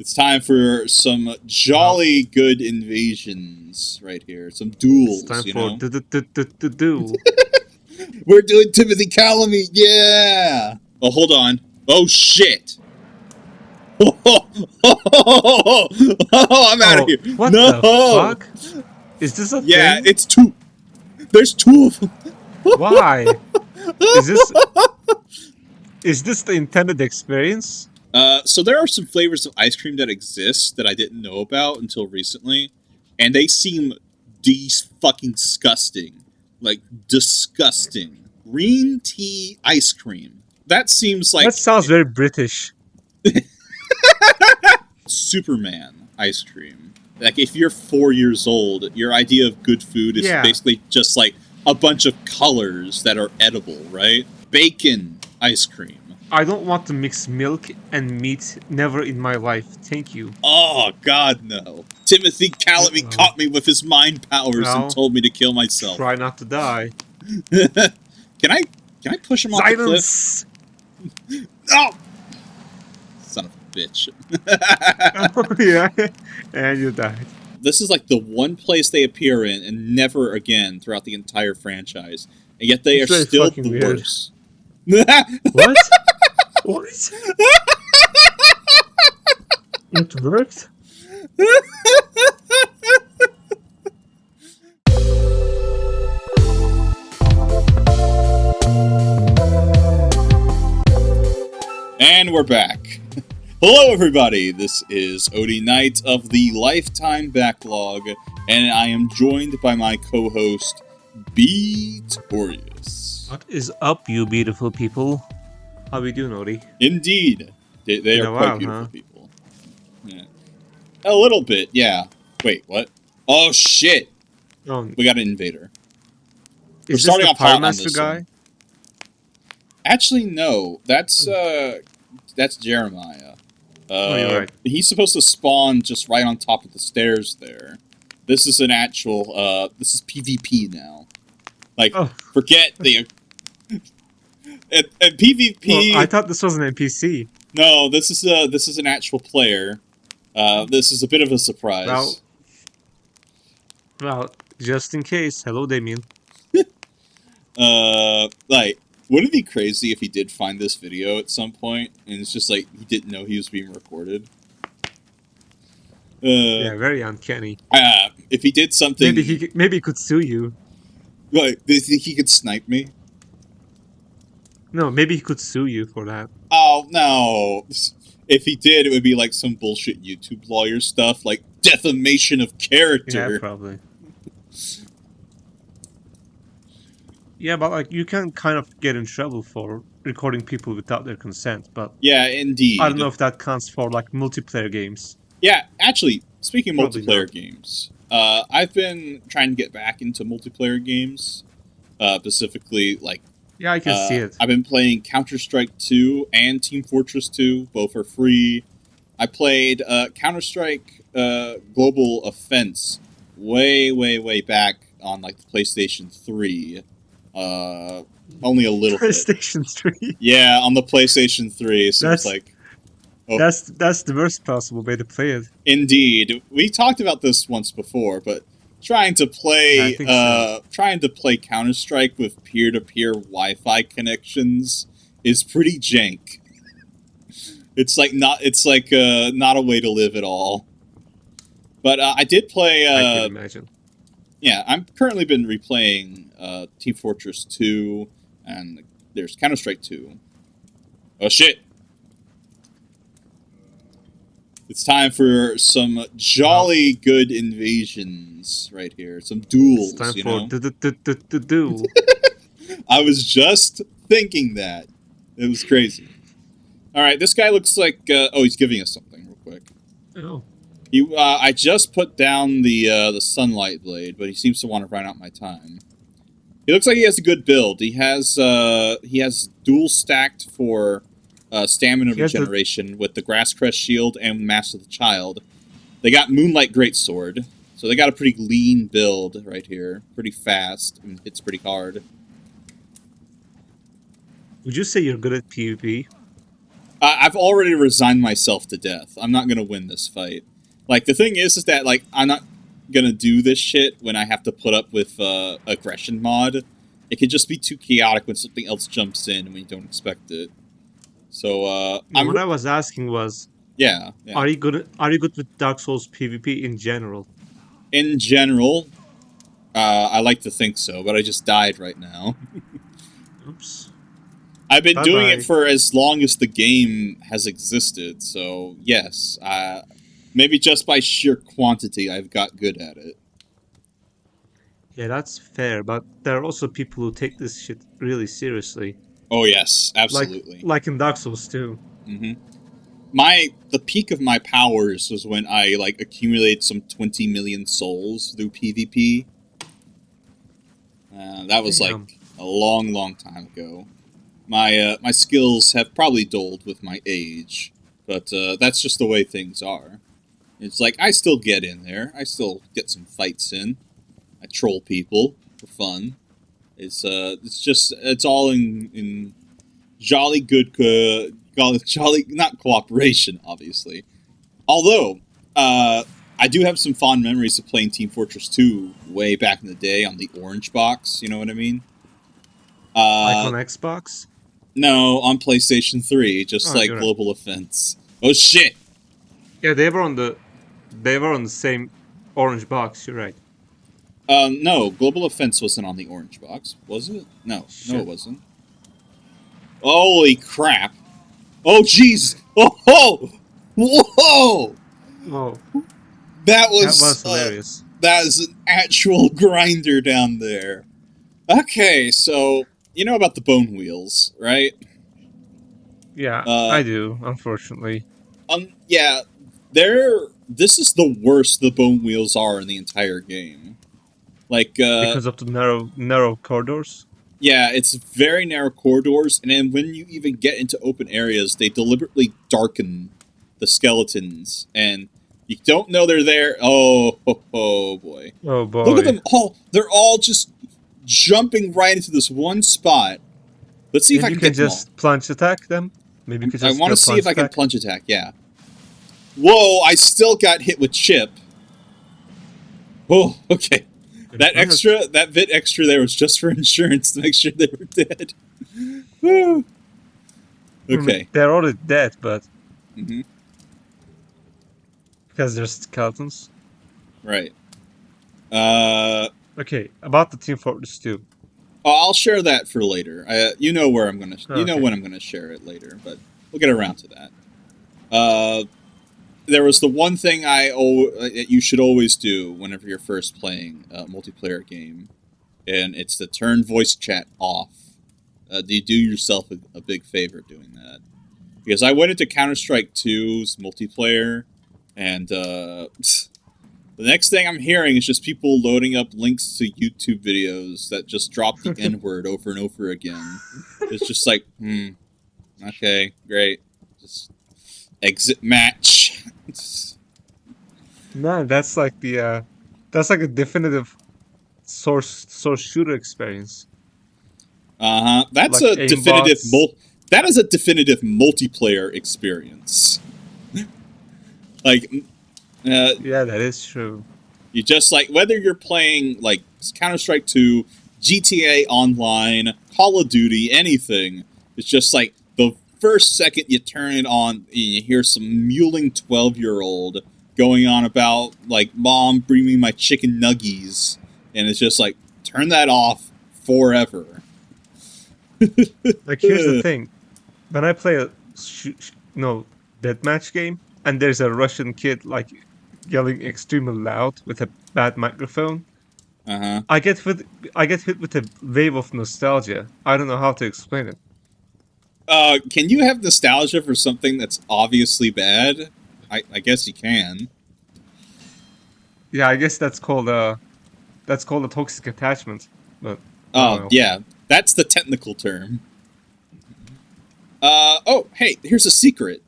It's time for some jolly good invasions right here. Some duels, It's time you for know? duel. We're doing Timothy Chalamet, yeah! Oh, hold on. Oh, shit! I'm out of here. What No! the fuck? Is this a Yeah, thing? it's two. There's two of them. Why? Is this the intended experience? So there are some flavors of ice cream that exist that I didn't know about until recently, and they seem fucking disgusting. Like, disgusting. Green tea ice cream. That seems like That sounds very British. Superman ice cream. Like, if you're 4 years old, your idea of good food is Yeah. basically just like a bunch of colors that are edible, right? Bacon ice cream. I don't want to mix milk and meat. Never in my life. Thank you. Oh, God, no. Timothy Chalamet caught me with his mind powers and told me to kill myself. Try not to die. Can I push him off the cliff? Oh! Son of a bitch. Oh, yeah. And you died. This is like the one place they appear in and never again throughout the entire franchise. And yet they are still the worst. What? What? It worked? And we're back. Hello everybody, this is Ody Knight of the Lifetime Backlog, and I am joined by my co-host, Beetorias. What is up, you beautiful people? How we doing, Ody? Indeed. They are quite beautiful people. Yeah. A little bit, yeah. Wait, what? Oh shit! We got an invader. We're starting off hot on this guy? one. Actually, no. That's Jeremiah. Oh, you're right. He's supposed to spawn just right on top of the stairs there. This is an actual, this is PvP now. Like, forget the... and PvP... Well, I thought this was an NPC. No, this is an actual player. This is a bit of a surprise. Well, just in case. Hello, Damien. Like, wouldn't it be crazy if he did find this video at some point, and it's just like, he didn't know he was being recorded? Yeah, very uncanny. If he did something... Maybe he could sue you. Like, do you think he could snipe me? No, maybe he could sue you for that. Oh, no. If he did, it would be like some bullshit YouTube lawyer stuff, like defamation of character. Yeah, probably. Yeah, but like you can kind of get in trouble for recording people without their consent, but yeah, indeed. I don't know if that counts for like multiplayer games. Yeah, actually, speaking of multiplayer games, I've been trying to get back into multiplayer games, specifically like. Yeah, I can see it. I've been playing Counter-Strike 2 and Team Fortress 2. Both are free. I played Counter-Strike Global Offense way back on like the PlayStation 3. Only a little PlayStation bit. 3? Yeah, on the PlayStation 3. So it's like... Oh. That's the worst possible way to play it. Indeed. We talked about this once before, but... Trying to play Counter-Strike with peer-to-peer Wi-Fi connections is pretty jank. It's not a way to live at all. But I did play. I can imagine. Yeah, I'm currently been replaying Team Fortress 2, and there's Counter-Strike 2. Oh shit! It's time for some jolly good invasions right here. Some duels, it's time you for know? duel. I was just thinking that. It was crazy. Alright, this guy looks like... he's giving us something real quick. Oh. I just put down the sunlight blade, but he seems to want to run out my time. He looks like he has a good build. He has dual stacked for... stamina regeneration with the Grasscrest Shield and Master of the Child. They got Moonlight Greatsword, so they got a pretty lean build right here. Pretty fast, and hits pretty hard. Would you say you're good at PvP? I've already resigned myself to death. I'm not gonna win this fight. Like, the thing is that, like, I'm not gonna do this shit when I have to put up with aggression mod. It could just be too chaotic when something else jumps in when you don't expect it. So, What I was asking was, yeah. are you good? Are you good with Dark Souls PvP in general? In general, I like to think so, but I just died right now. Oops. I've been doing Bye-bye. it for as long as the game has existed, so yes. Maybe just by sheer quantity, I've got good at it. Yeah, that's fair, but there are also people who take this shit really seriously. Oh yes, Like absolutely. like in Dark Souls too. hmm the peak of my powers was when I like accumulated some 20 million souls through PvP. That was like Damn. a long, long time ago. My skills have probably dulled with my age, but that's just the way things are. It's like I still get in there. I still get some fights in. I troll people for fun. It's all in jolly good jolly not cooperation, obviously. Although I do have some fond memories of playing Team Fortress 2 way back in the day on the orange box. You know what I mean? Like on Xbox? No, on PlayStation 3, just Oh, like you're right. Global Offense. Oh shit! Yeah, they were on the same orange box, you're right. No, Global Offense wasn't on the orange box, was it? No, it Shit. wasn't. Holy crap! Oh jeez! Oh ho! Whoa! Oh, That that was was hilarious. that is an actual grinder down there. Okay, so you know about the bone wheels, right? Yeah, Uh, I do, unfortunately. yeah, they're. This is the worst the bone wheels are in the entire game. Like, Because of the narrow corridors. yeah, it's very narrow corridors, and then when you even get into open areas, they deliberately darken the skeletons, and you don't know they're there. Oh boy. Oh Look at boy. them all. They're all just jumping right into this one spot. Let's see if I Maybe you can can get them all. just plunge attack them. Maybe you could I just want to still see if plunge I can attack. plunge attack, yeah. Whoa, I still got hit with chip. Oh, okay. It hurt. That bit extra there was just for insurance to make sure they were dead. Woo. I mean, Okay. they're already dead, but hmm because they're skeletons. Right. Uh, Okay, about the Team Fortress 2. I'll share that for later. You know where I'm gonna. You know Okay. when I'm gonna share it later, but we'll get around to that. There was the one thing you should always do whenever you're first playing a multiplayer game, and it's to turn voice chat off. You do yourself a big favor doing that, because I went into Counter-Strike 2's multiplayer, and the next thing I'm hearing is just people loading up links to YouTube videos that just drop the N-word over and over again. It's just like, okay, great, just exit match. Man, that's like a definitive source shooter experience. That's Like a definitive aimbots. that is a definitive multiplayer experience. Like, Yeah, that is true. you just like whether you're playing like Counter Strike 2, GTA Online, Call of Duty, anything. It's just like the first second you turn it on, you hear some mewling 12-year-old going on about like, "Mom, bring me my chicken nuggies," and it's just like, turn that off forever. Like here's the thing: when I play a no deathmatch game, and there's a Russian kid like yelling extremely loud with a bad microphone, Uh huh. I get hit. I get hit with a wave of nostalgia. I don't know how to explain it. Can you have nostalgia for something that's obviously bad? I guess you can. Yeah, I guess that's called a toxic attachment. But oh Oh, well. yeah. That's the technical term. Oh, hey, here's a secret.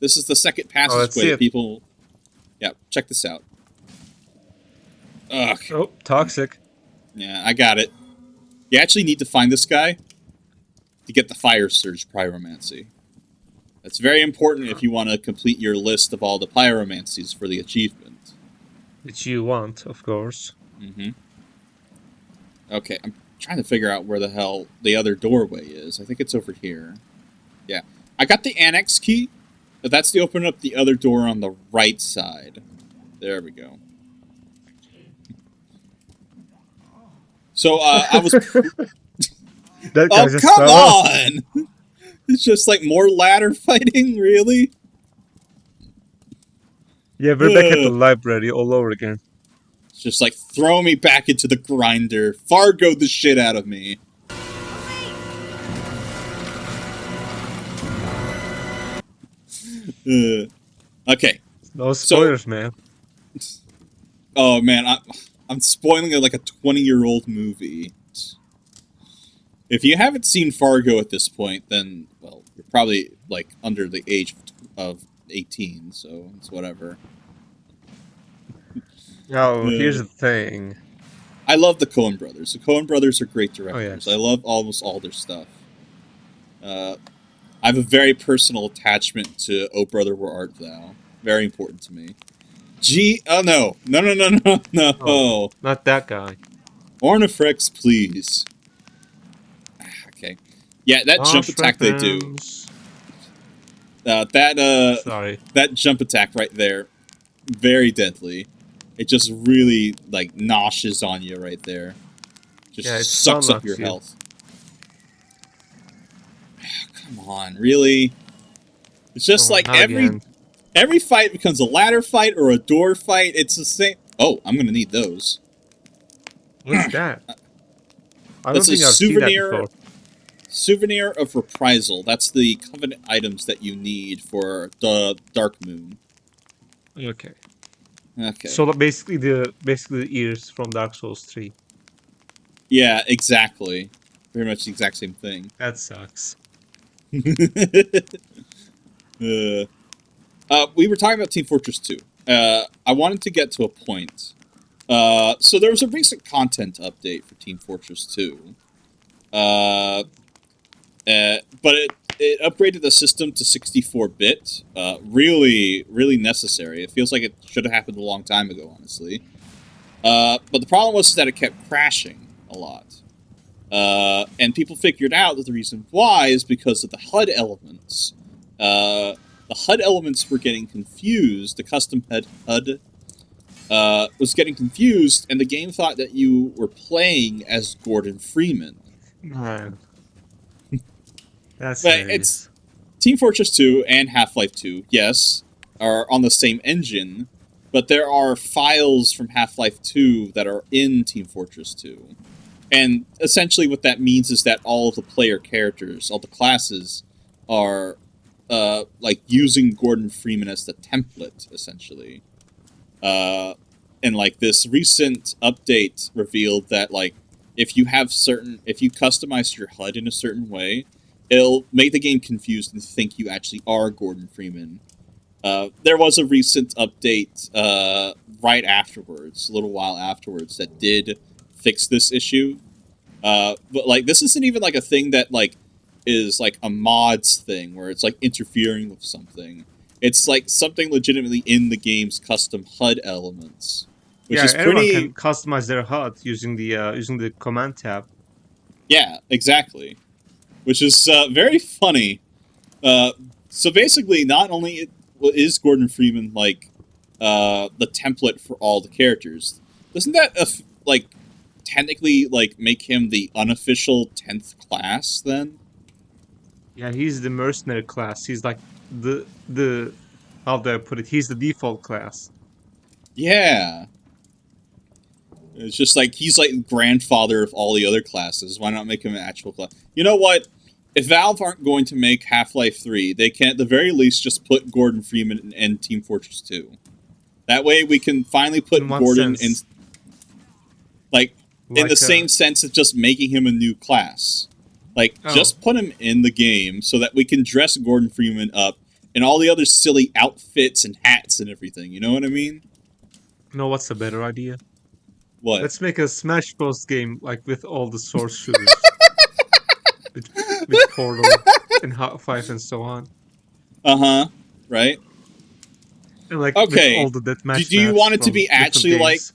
This is the second Oh, let's passageway see that it. people... Yeah, check this out. Ugh. Oh, toxic. Yeah, I got it. You actually need to find this guy to get the Fire Surge Pyromancy. That's very important if you want to complete your list of all the pyromancies for the achievement. Which you want, of course. Mm-hmm. Okay, I'm trying to figure out where the hell the other doorway is. I think it's over here. Yeah. I got the annex key, but that's to open up the other door on the right side. There we go. So, I was... That guy just come fell off. on! It's just like more ladder fighting, really? Yeah, we're back at the library all over again. It's just like, throw me back into the grinder. Fargo the shit out of me. Okay. No spoilers, man. Oh, man, I'm spoiling like a 20-year-old movie. If you haven't seen Fargo at this point, then, well, you're probably, like, under the age of 18, so it's whatever. Oh, here's the thing. I love the Coen brothers. The Coen brothers are great directors. Oh, yes. I love almost all their stuff. I have a very personal attachment to Oh Brother, Where Art Thou? Very important to me. Oh, no. No. Oh, not that guy. Ornifrex, please. Okay. Yeah, that jump attack they do. Sorry. That jump attack right there, very deadly. It just really, like, noshes on you right there. Just Yeah, it sucks up your you. health. Come on, really? It's just like every fight becomes a ladder fight or a door fight. It's the same. Oh, I'm gonna need those. What's that? I don't That's think a I've seen that before. Souvenir of Reprisal. That's the covenant items that you need for the Dark Moon. Okay. Okay. So basically the ears from Dark Souls 3. Yeah, exactly. Very much the exact same thing. That sucks. We were talking about Team Fortress 2. I wanted to get to a point. So there was a recent content update for Team Fortress 2. But it upgraded the system to 64-bit. Really necessary. It feels like it should have happened a long time ago, honestly. But the problem was that it kept crashing a lot. And people figured out that the reason why is because of the HUD elements. The HUD elements were getting confused. The custom HUD was getting confused, and the game thought that you were playing as Gordon Freeman. Man. That's it's Team Fortress 2 and Half-Life 2, yes, are on the same engine, but there are files from Half-Life 2 that are in Team Fortress 2. And essentially what that means is that all of the player characters, all the classes, are like using Gordon Freeman as the template, essentially. And like this recent update revealed that like if you customize your HUD in a certain way, it'll make the game confused and think you actually are Gordon Freeman. There was a recent update right afterwards, a little while afterwards, that did fix this issue. But like this isn't even like a thing that like is like a mods thing where it's like interfering with something. It's like something legitimately in the game's custom HUD elements, which is everyone pretty. can customize their HUD using the command tab. Yeah, exactly. Which is very funny. So basically, not only is Gordon Freeman like the template for all the characters, doesn't that like technically like make him the unofficial 10th class then? Yeah, he's the mercenary class. He's like the how do I put it? He's the default class. Yeah. It's just like he's like grandfather of all the other classes. Why not make him an actual class? You know what? If Valve aren't going to make Half-Life 3, they can at the very least just put Gordon Freeman in Team Fortress 2. That way we can finally put Gordon in in the same sense of just making him a new class. Like, just put him in the game so that we can dress Gordon Freeman up in all the other silly outfits and hats and everything. You know what I mean? You know what's a better idea? What? Let's make a Smash Bros. Game like with all the source shooters. with Portal and Half-Life and so on. Right? And like with Okay. all the deathmatch Do you maps want it to from be different actually like? games.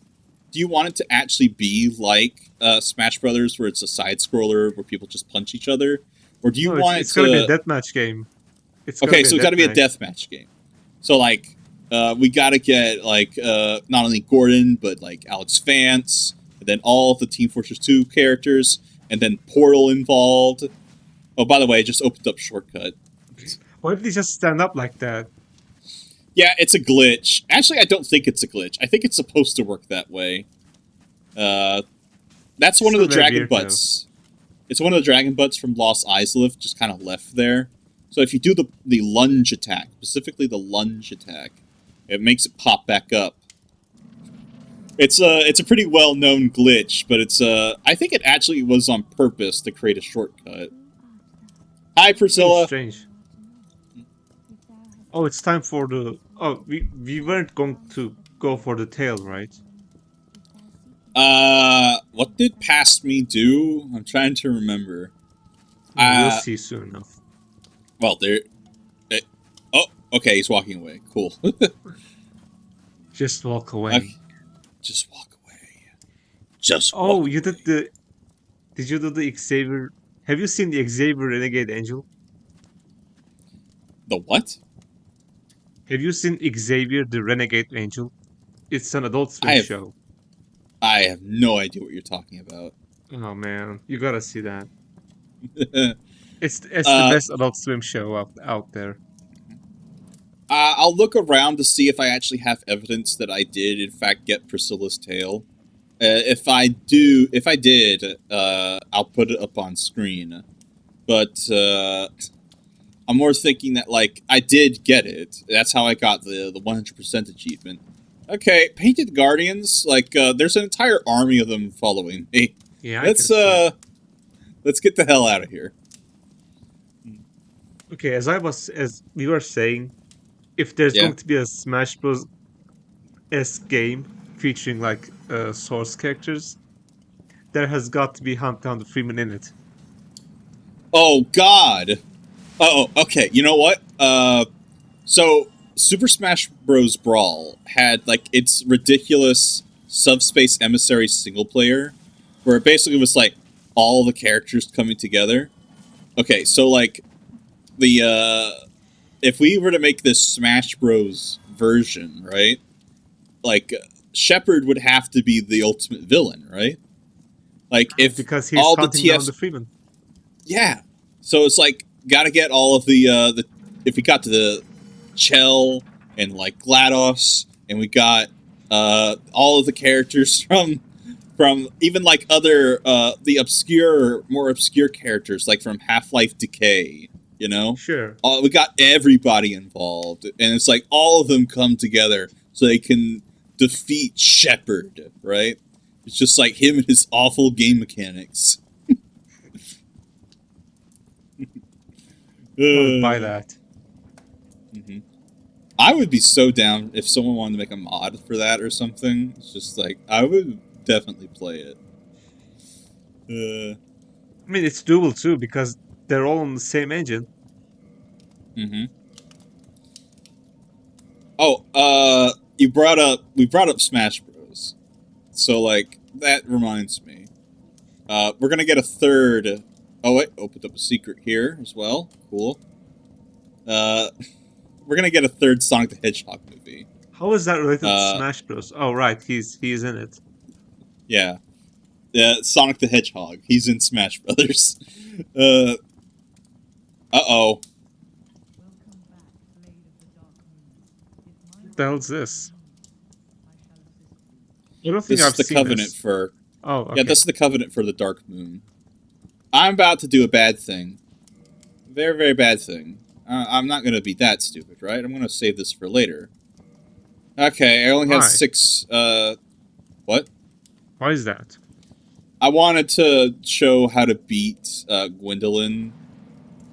Do you want it to actually be like Smash Brothers, where it's a side scroller where people just punch each other, or do you No, it's want it it's gonna be a to? deathmatch game. It's gonna Okay, be a so it's got to be a deathmatch. deathmatch game. So like, we got to get like not only Gordon but like Alex Vance, and then all of the Team Fortress 2 characters, and then Portal involved. Oh, by the way, I just opened up shortcut. Why did they just stand up like that? Yeah, it's a glitch. Actually, I don't think it's a glitch. I think it's supposed to work that way. That's one of Still the very dragon weird though. butts. It's one of the dragon butts from Lost Islip, just kind of left there. So if you do the lunge attack, specifically the lunge attack, it makes it pop back up. It's a pretty well known glitch, but I think it actually was on purpose to create a shortcut. Hi, Oh, Priscilla. strange. Oh, it's time for the. Oh, we weren't going to go for the tail, right? What did Past Me do? I'm trying to remember. No, we'll see soon enough. Well, there. Oh, okay, he's walking away. Cool. Just walk away. Okay, just walk away. Just walk Oh, away. you did the. Did you do the Xavier? Have you seen the Xavier Renegade Angel? The what? Have you seen Xavier the Renegade Angel? It's an Adult I Swim have show. I have no idea what you're talking about. Oh man, you gotta see that. It's the uh, best Adult Swim show out there. I'll look around to see if I actually have evidence that I did, in fact, get Priscilla's tail. If I did, I'll put it up on screen. But I'm more thinking that like I did get it. That's how I got the 100% achievement. Okay, Painted Guardians. Like there's an entire army of them following me. Yeah, I can Let's see it. let's get the hell out of here. Okay, as we were saying, if there's Yeah. going to be a Smash Bros. S game featuring like source characters, there has got to be Hunt Down the Freeman in it. Oh God. Oh, okay. You know what? So Super Smash Bros. Brawl had like its ridiculous Subspace Emissary single player, where it basically was like all the characters coming together. Okay, so like the if we were to make this Smash Bros. Version, right? Like Shepard would have to be the ultimate villain, right? Like if Because he's all the hunting down TFs, the Freeman. yeah. So it's like got to get all of the if we got to the Chell and like GLaDOS, and we got all of the characters from even like other the obscure, more obscure characters like from Half-Life Decay, you know. Sure. We got everybody involved, and it's like all of them come together so they can defeat Shepard, right? It's just like him and his awful game mechanics. I would buy that. Mm-hmm. I would be so down if someone wanted to make a mod for that or something. It's just like I would definitely play it. I mean, it's doable too because they're all on the same engine. Mm-hmm. Oh, we brought up Smash Bros. So like that reminds me. We're gonna get a third. Oh wait, opened up a secret here as well. Cool. We're gonna get a third Sonic the Hedgehog movie. How is that related to Uh, Smash Bros? Oh, right, he's in it. yeah, Sonic the Hedgehog. He's in Smash Brothers. Uh oh. What the hell's this? I don't think This is I've the seen covenant this. for. Oh, Yeah, okay. this is the covenant for the Dark Moon. I'm about to do a bad thing. Very, very bad thing. I'm not going to be that stupid, right? I'm going to save this for later. Okay, I only have Why? 6. What? Why is that? I wanted to show how to beat Gwendolyn,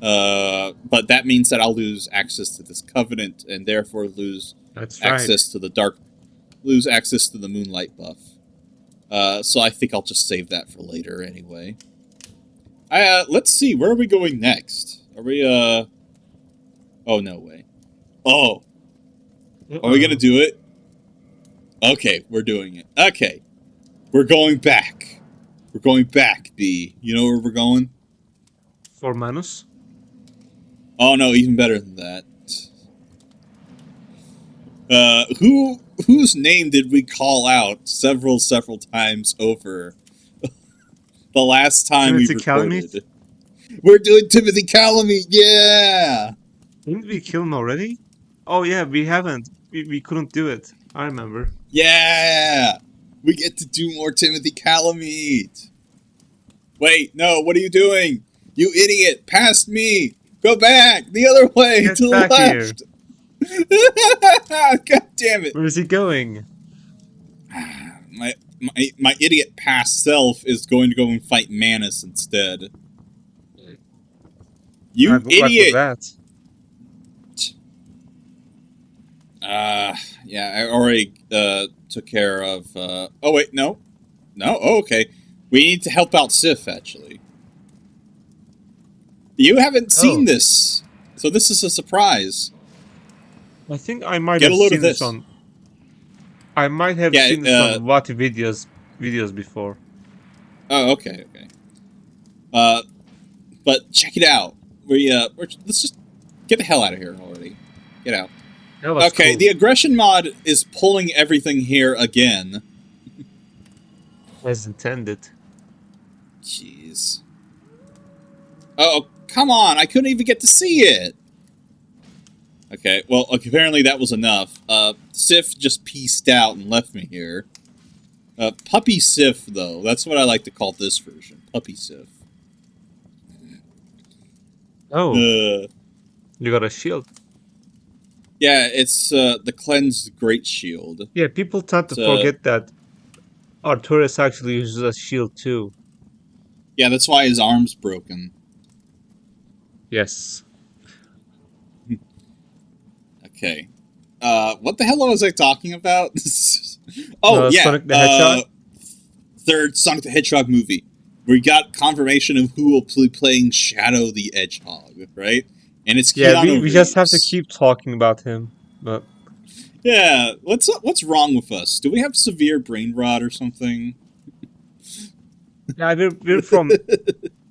but that means that I'll lose access to this covenant and therefore lose That's right. access to lose access to the Moonlight buff. So I think I'll just save that for later anyway. Let's see, where are we going next? Are we, oh, no way. Oh, are we gonna do it? Okay, we're doing it. Okay, we're going back. We're going back, B. You know where we're going? For Manus? Oh no, even better than that. Whose name did we call out several times over the last time we TIMOTHéE recorded? Chalamet? We're doing TIMOTHéE Chalamet, yeah! Didn't we kill him already? Oh yeah, we haven't. We couldn't do it. I remember. Yeah! We get to do more TIMOTHéE Chalamet! Wait, no, what are you doing? You idiot! Past me! Go back! The other way! Get to the back left! God damn it! Where is he going? My idiot past self is going to go and fight Manus instead. You Bad luck with idiot! that. Yeah, I already took care of. Oh wait, no. Oh, okay. We need to help out Sif actually. You haven't seen this, so this is a surprise. I think I might Get have a load seen of this. on. I might have seen this on what videos before. Oh, okay. But check it out. Let's just get the hell out of here already. Get out. Okay, Cool. the aggression mod is pulling everything here again. As intended. Jeez. Oh, come on! I couldn't even get to see it. Okay, well, apparently that was enough. Sif just pieced out and left me here. Puppy Sif, though. That's what I like to call this version. Puppy Sif. Oh. You got a shield. Yeah, it's the Cleansed Great Shield. Yeah, people tend to forget that Artorias actually uses a shield too. Yeah, that's why his arm's broken. Yes. Okay. What the hell was I talking about? Oh, yeah. Sonic the Hedgehog? Third Sonic the Hedgehog movie. We got confirmation of who will be playing Shadow the Hedgehog, right? And it's Keanu we just have to Reeves. keep talking about him, but yeah, what's wrong with us? Do we have severe brain rot or something? yeah, we're from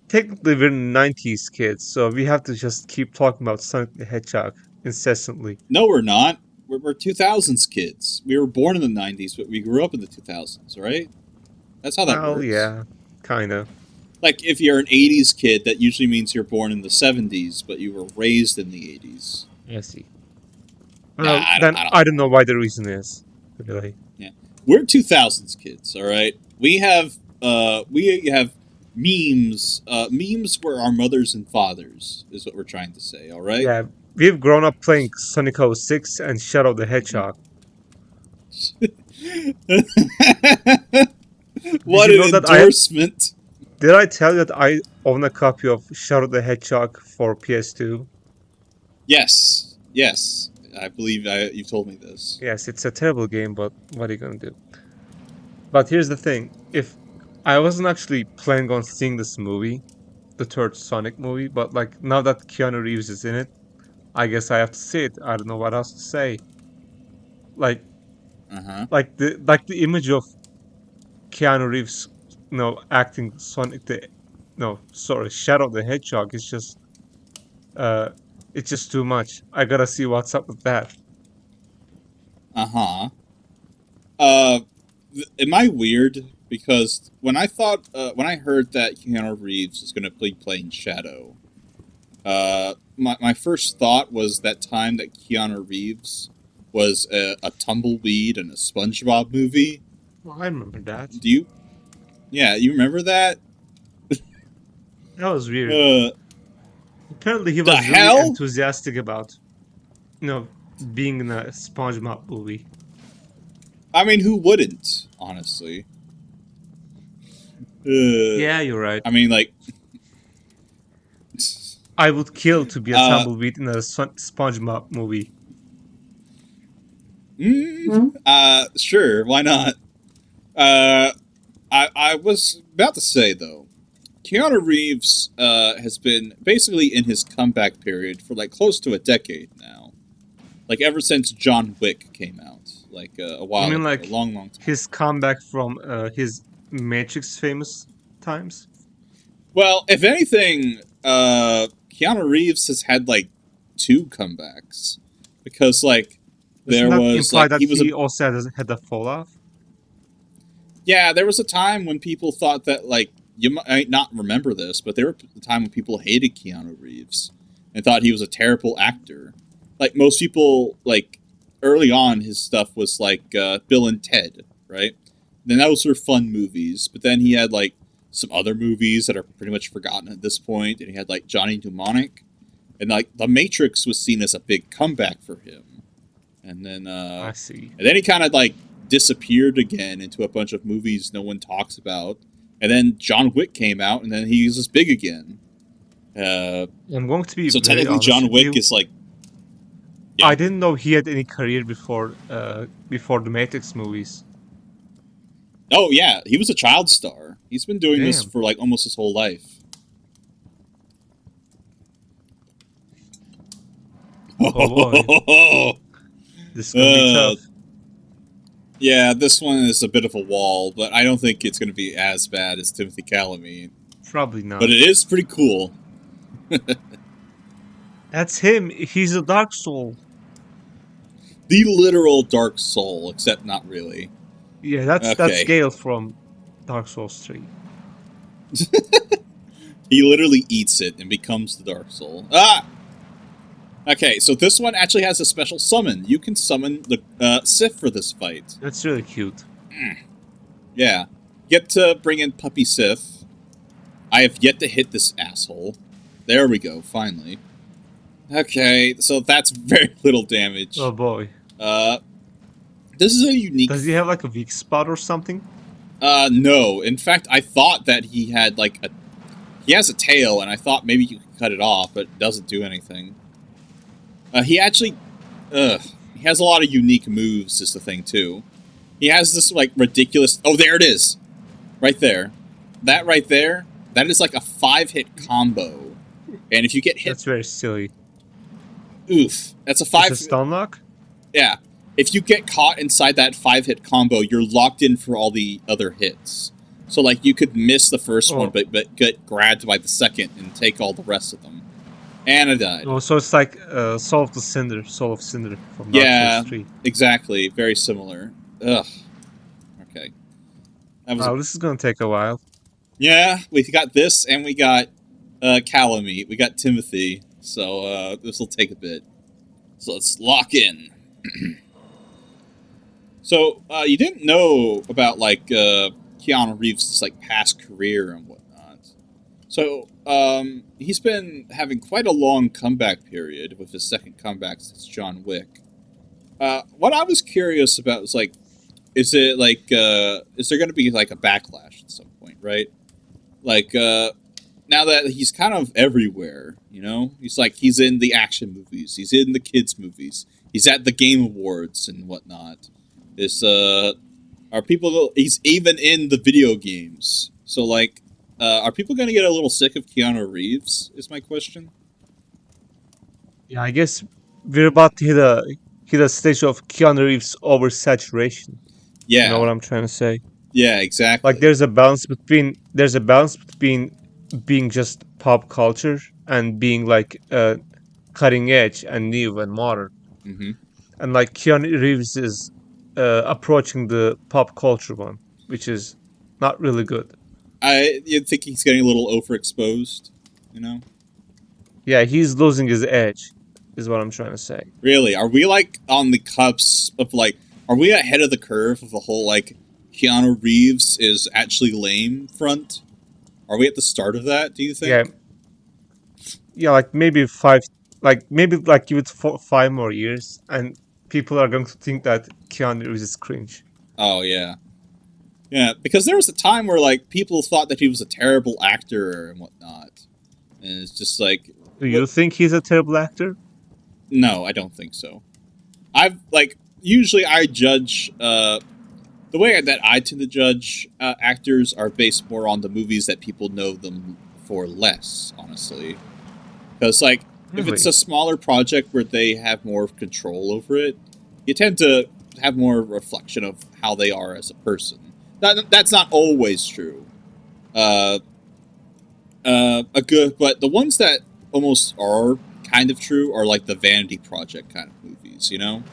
technically we're 90s kids, so we have to just keep talking about Sonic the Hedgehog incessantly. No, we're not. We're 2000s kids. We were born in the 90s, but we grew up in the 2000s, right? That's how that works. Oh yeah, kind of. Like, if you're an 80s kid, that usually means you're born in the 70s, but you were raised in the 80s. I see. Nah, I don't know why the reason is, really. Yeah. We're 2000s kids, alright? We have memes. Memes were our mothers and fathers, is what we're trying to say, alright? Yeah, we've grown up playing Sonic 06 and Shadow the Hedgehog. What an endorsement! Did I tell you that I own a copy of Shadow the Hedgehog for PS2? Yes. I believe you told me this. Yes, it's a terrible game, but what are you gonna do? But here's the thing. If I wasn't actually planning on seeing this movie, the third Sonic movie, but like now that Keanu Reeves is in it, I guess I have to see it. I don't know what else to say. Like the image of Keanu Reeves, acting Shadow the Hedgehog is just it's just too much. I gotta see what's up with that. Am I weird? Because when I heard that Keanu Reeves was going to be playing Shadow, my first thought was that time that Keanu Reeves was a tumbleweed in a SpongeBob movie. Well, I remember that. Do you? Yeah, you remember that? That was weird. Apparently, he was really enthusiastic about, being in a SpongeBob movie. I mean, who wouldn't? Honestly. Yeah, you're right. I mean, like, I would kill to be a tumbleweed in a SpongeBob movie. Sure, why not? I was about to say, though, Keanu Reeves has been basically in his comeback period for like close to a decade now. Like, ever since John Wick came out, like, a while You mean ago, like a long, long time. his comeback from his Matrix famous times? Well, if anything, Keanu Reeves has had, like, 2 comebacks. Because, like, Doesn't there that was, imply like, that he was a... he also had a fall off? Yeah, there was a time when people thought that, like, you might not remember this, but there was a time when people hated Keanu Reeves and thought he was a terrible actor. Like, most people, like, early on, his stuff was, like, Bill and Ted, right? Then those were fun movies, but then he had, like, some other movies that are pretty much forgotten at this point, and he had, like, Johnny Mnemonic, and, like, The Matrix was seen as a big comeback for him. And then, I see. and then he kind of, like, disappeared again into a bunch of movies no one talks about. And then John Wick came out, and then he was big again. I'm going to be So very technically, honest John with Wick you. is like... Yeah. I didn't know he had any career before the Matrix movies. Oh, yeah, he was a child star. He's been doing this Damn. for, like, almost his whole life. Oh boy. This is gonna be tough. Yeah, this one is a bit of a wall, but I don't think it's going to be as bad as Timothy Chalamet. Probably not. But it is pretty cool. That's him. He's a Dark Soul. The literal Dark Soul, except not really. Yeah, that's Okay. Gale from Dark Souls 3. He literally eats it and becomes the Dark Soul. Ah! Okay, so this one actually has a special summon. You can summon the Sif for this fight. That's really cute. Yeah. Get to bring in Puppy Sif. I have yet to hit this asshole. There we go, finally. Okay, so that's very little damage. Oh boy. This is a unique... Does he have like a weak spot or something? No. In fact, I thought that he had like a... He has a tail, and I thought maybe you could cut it off, but it doesn't do anything. He actually... he has a lot of unique moves, is the thing, too. He has this, like, ridiculous... Oh, there it is! Right there. That right there, that is like a 5-hit combo. And if you get hit... That's very silly. Oof. That's a 5... It's a stun lock? Yeah. If you get caught inside that 5-hit combo, you're locked in for all the other hits. So, like, you could miss the first one, but get grabbed by the second and take all the rest of them. And I died. Oh, so it's like Soul of Cinder from Dark Souls 3. Exactly. Very similar. Ugh. Okay. Wow, this is gonna take a while. Yeah, we got this, and we got Calamite. We got TIMOTHÉE. So this will take a bit. So let's lock in. So you didn't know about like Keanu Reeves' like past career and whatnot. So he's been having quite a long comeback period with his second comeback since John Wick. What I was curious about was like, is it like is there going to be like a backlash at some point, right? Like now that he's kind of everywhere, you know, he's in the action movies, he's in the kids movies, he's at the Game Awards and whatnot. He's even in the video games. So like, are people going to get a little sick of Keanu Reeves? Is my question. Yeah, I guess we're about to hit a stage of Keanu Reeves oversaturation. Yeah, you know what I'm trying to say. Yeah, exactly. Like there's a balance between being just pop culture and being like cutting edge and new and modern. Mm-hmm. And like Keanu Reeves is approaching the pop culture one, which is not really good. You think he's getting a little overexposed, you know? Yeah, he's losing his edge, is what I'm trying to say. Really? Are we like on the cusp of like, are we ahead of the curve of the whole like Keanu Reeves is actually lame front? Are we at the start of that, do you think? Yeah. Yeah, like maybe give it 5 more years and people are going to think that Keanu Reeves is cringe. Oh, yeah. Yeah, because there was a time where, like, people thought that he was a terrible actor and whatnot. And it's just like... Do you think he's a terrible actor? No, I don't think so. Usually I judge... the way that I tend to judge actors are based more on the movies that people know them for less, honestly. Because, like, If it's Really? a smaller project where they have more control over it, you tend to have more reflection of how they are as a person. That's not always true. Uh, but the ones that almost are kind of true are like the vanity project kind of movies, you know?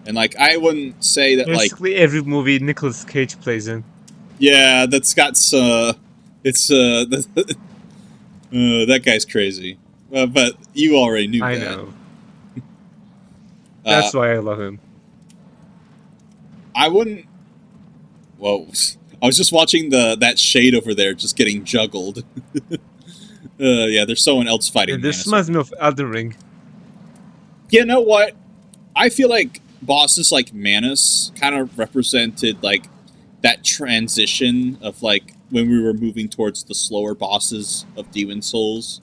And like, I wouldn't say that like, Basically, every movie Nicolas Cage plays in. yeah, that's got that guy's crazy. But you already knew I that. know. Uh, That's why I love him. I wouldn't. Whoa! I was just watching that shade over there just getting juggled. Yeah, there's someone else Yeah, fighting this Manus. reminds me of Elden Ring. You know what? I feel like bosses like Manus kind of represented like that transition of like when we were moving towards the slower bosses of Demon Souls.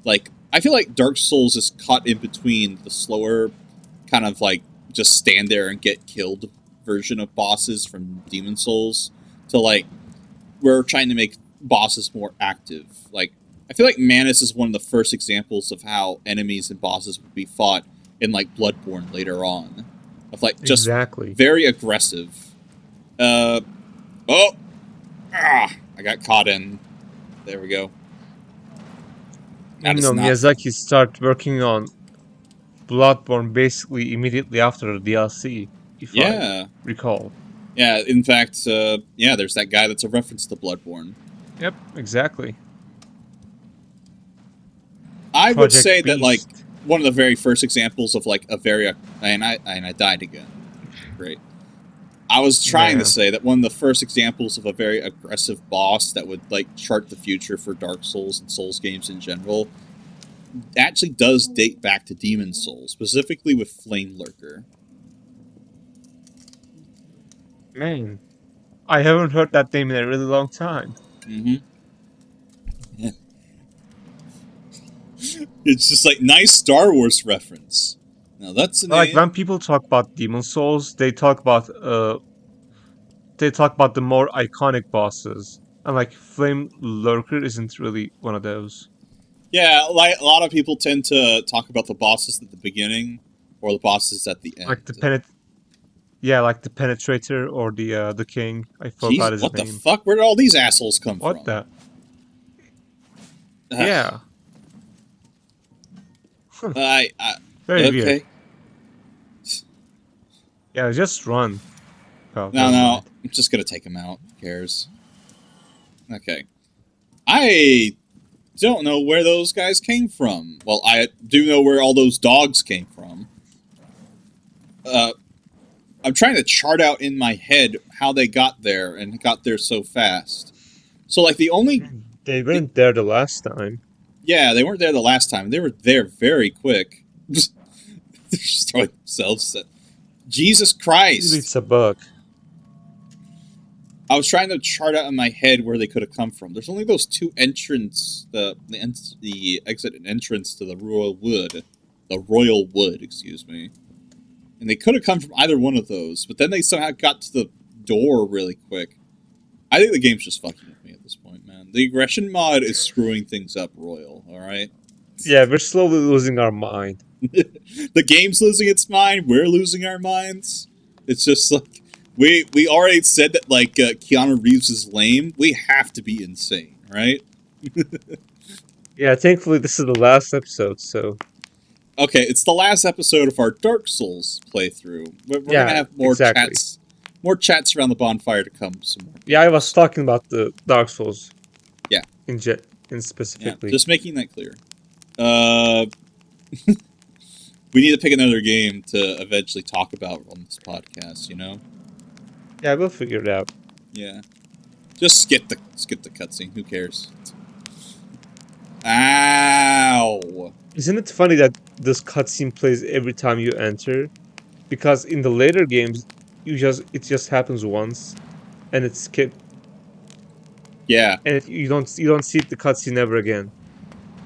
Like, I feel like Dark Souls is caught in between the slower, kind of like just stand there and get killed version of bosses from Demon Souls to like we're trying to make bosses more active. Like, I feel like Manus is one of the first examples of how enemies and bosses would be fought in like Bloodborne later on, of like just Exactly. very aggressive. Oh, I got caught in. There we go. That You is know, not fun. Miyazaki started working on Bloodborne basically immediately after the DLC, if I Yeah. recall. Yeah, in fact, yeah, there's that guy that's a reference to Bloodborne. Yep, exactly. I would Project say that, like, Beast. one of the very first examples of, like, a very... And I died again. Great. I was trying to Man. say that one of the first examples of a very aggressive boss that would, like, chart the future for Dark Souls and Souls games in general actually does date back to Demon Souls, specifically with Flame Lurker. Man. I haven't heard that name in a really long time. Mm-hmm. Yeah. It's just like, nice Star Wars reference. Now that's a Like when name. people talk about Demon Souls, they talk about the more iconic bosses. And like Flame Lurker isn't really one of those. Yeah, like a lot of people tend to talk about the bosses at the beginning or the bosses at the Like end. like the Penetrator or the King. I Jeez, forgot his what the name. fuck? Where did all these assholes come What from? the? Ugh. Yeah. Very weird. Okay. Yeah, just run. Oh, No, never no, mind. I'm just gonna take him out. Who cares? Okay. I don't know where those guys came from. Well, I do know where all those dogs came from. I'm trying to chart out in my head how they got there and got there so fast. So, like, They weren't there the last time. yeah, they weren't there the last time. They were there very quick. They're destroying themselves. Jesus Maybe Christ! it's a bug. I was trying to chart out in my head where they could have come from. There's only those two entrance, the exit and entrance to the Royal Wood, excuse me. And they could have come from either one of those, but then they somehow got to the door really quick. I think the game's just fucking with me at this point, man. The aggression mod is screwing things up royal, alright? Yeah, we're slowly losing our mind. The game's losing its mind, we're losing our minds. It's just like, we already said that, like, Keanu Reeves is lame. We have to be insane, right? Yeah, thankfully this is the last episode, so Okay, it's the last episode of our Dark Souls playthrough. We're yeah, gonna have more exactly. chats around the bonfire to come some more. Yeah, I was talking about the Dark Souls. Yeah. In Yeah, specifically. just making that clear. We need to pick another game to eventually talk about on this podcast, you know? Yeah, we'll figure it out. Yeah. Just skip the cutscene. Who cares? Ow! Isn't it funny that this cutscene plays every time you enter? Because in the later games, it just happens once, and it's skipped, Yeah. and you don't see the cutscene ever again.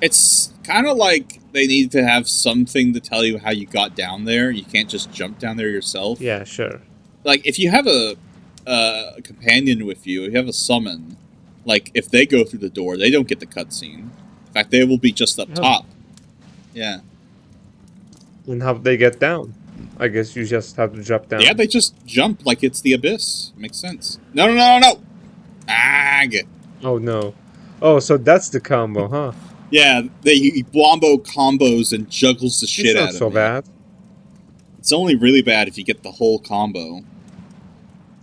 It's kind of like they need to have something to tell you how you got down there. You can't just jump down there yourself. Yeah, sure. Like, if you have a companion with you, if you have a summon, like, if they go through the door, they don't get the cutscene. In fact, they will be just up Oh. top. Yeah. And how they get down? I guess you just have to drop down. Yeah, they just jump like it's the abyss. Makes sense. No, no, no, no, no! Ag! Oh no. Oh, so that's the combo, huh? Yeah, he Wombo combos and juggles the It's shit not out of so me. bad. It's only really bad if you get the whole combo.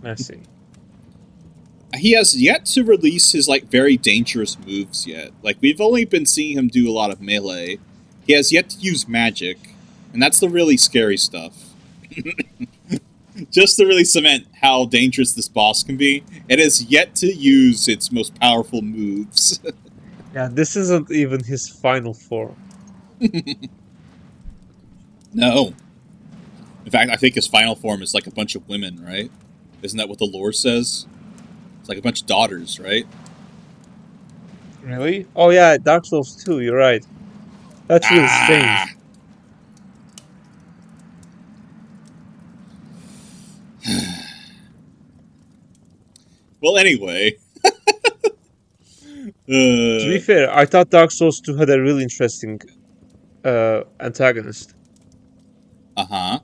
I see. He has yet to release his, like, very dangerous moves yet. Like, we've only been seeing him do a lot of melee. He has yet to use magic, and that's the really scary stuff. Just to really cement how dangerous this boss can be, it has yet to use its most powerful moves. Yeah, this isn't even his final form. No. In fact, I think his final form is like a bunch of women, right? Isn't that what the lore says? It's like a bunch of daughters, right? Really? Oh yeah, Dark Souls 2, you're right. That's really strange. Well, anyway. To be fair, I thought Dark Souls 2 had a really interesting antagonist. Uh-huh.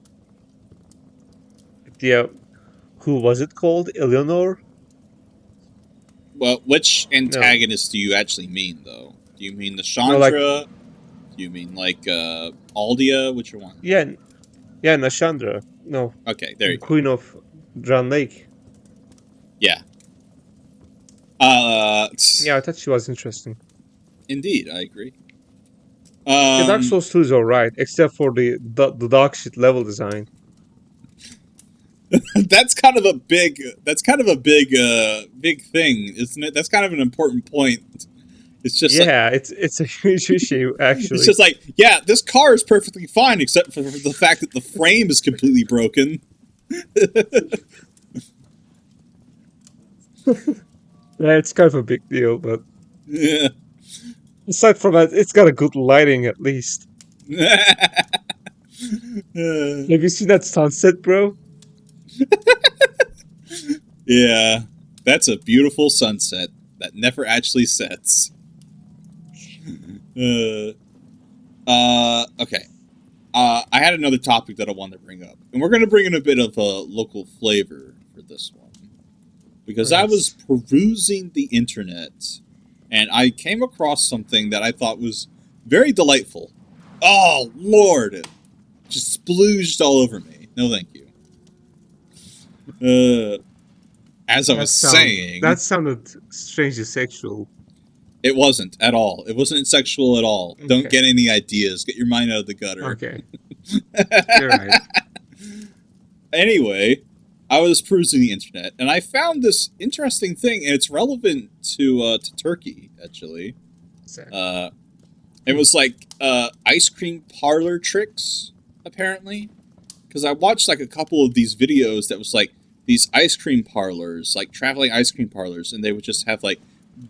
Yeah, who was it called? Eleanor? Well, which antagonist do you actually mean, though? Do you mean the Chandra? No, like, do you mean, like, Aldia? Which one? yeah, Nashandra. No, Okay, there you go. Queen of Drown Lake. Yeah. Yeah, I thought she was interesting. Indeed, I agree. Yeah, Dark Souls 2 is alright, except for the dog shit level design. That's kind of a big thing, isn't it? That's kind of an important point. It's just it's a huge issue actually. It's just like, yeah, this car is perfectly fine except for the fact that the frame is completely broken. Yeah, it's kind of a big deal, but Yeah. aside from that, it's got a good lighting at least. Have you seen that sunset, bro? Yeah, that's a beautiful sunset that never actually sets. Okay. I had another topic that I wanted to bring up, and we're going to bring in a bit of a local flavor for this one, because I was perusing the internet, and I came across something that I thought was very delightful. Oh, Lord! Just splooged all over me. No, thank you. As I was saying... That sounded strangely sexual. It wasn't at all. It wasn't sexual at all. Okay. Don't get any ideas. Get your mind out of the gutter. Okay. You're right. Anyway, I was perusing the internet, and I found this interesting thing, and it's relevant to Turkey, actually. Exactly. It was like ice cream parlor tricks, apparently. Because I watched like a couple of these videos that was like these ice cream parlors, like traveling ice cream parlors, and they would just have like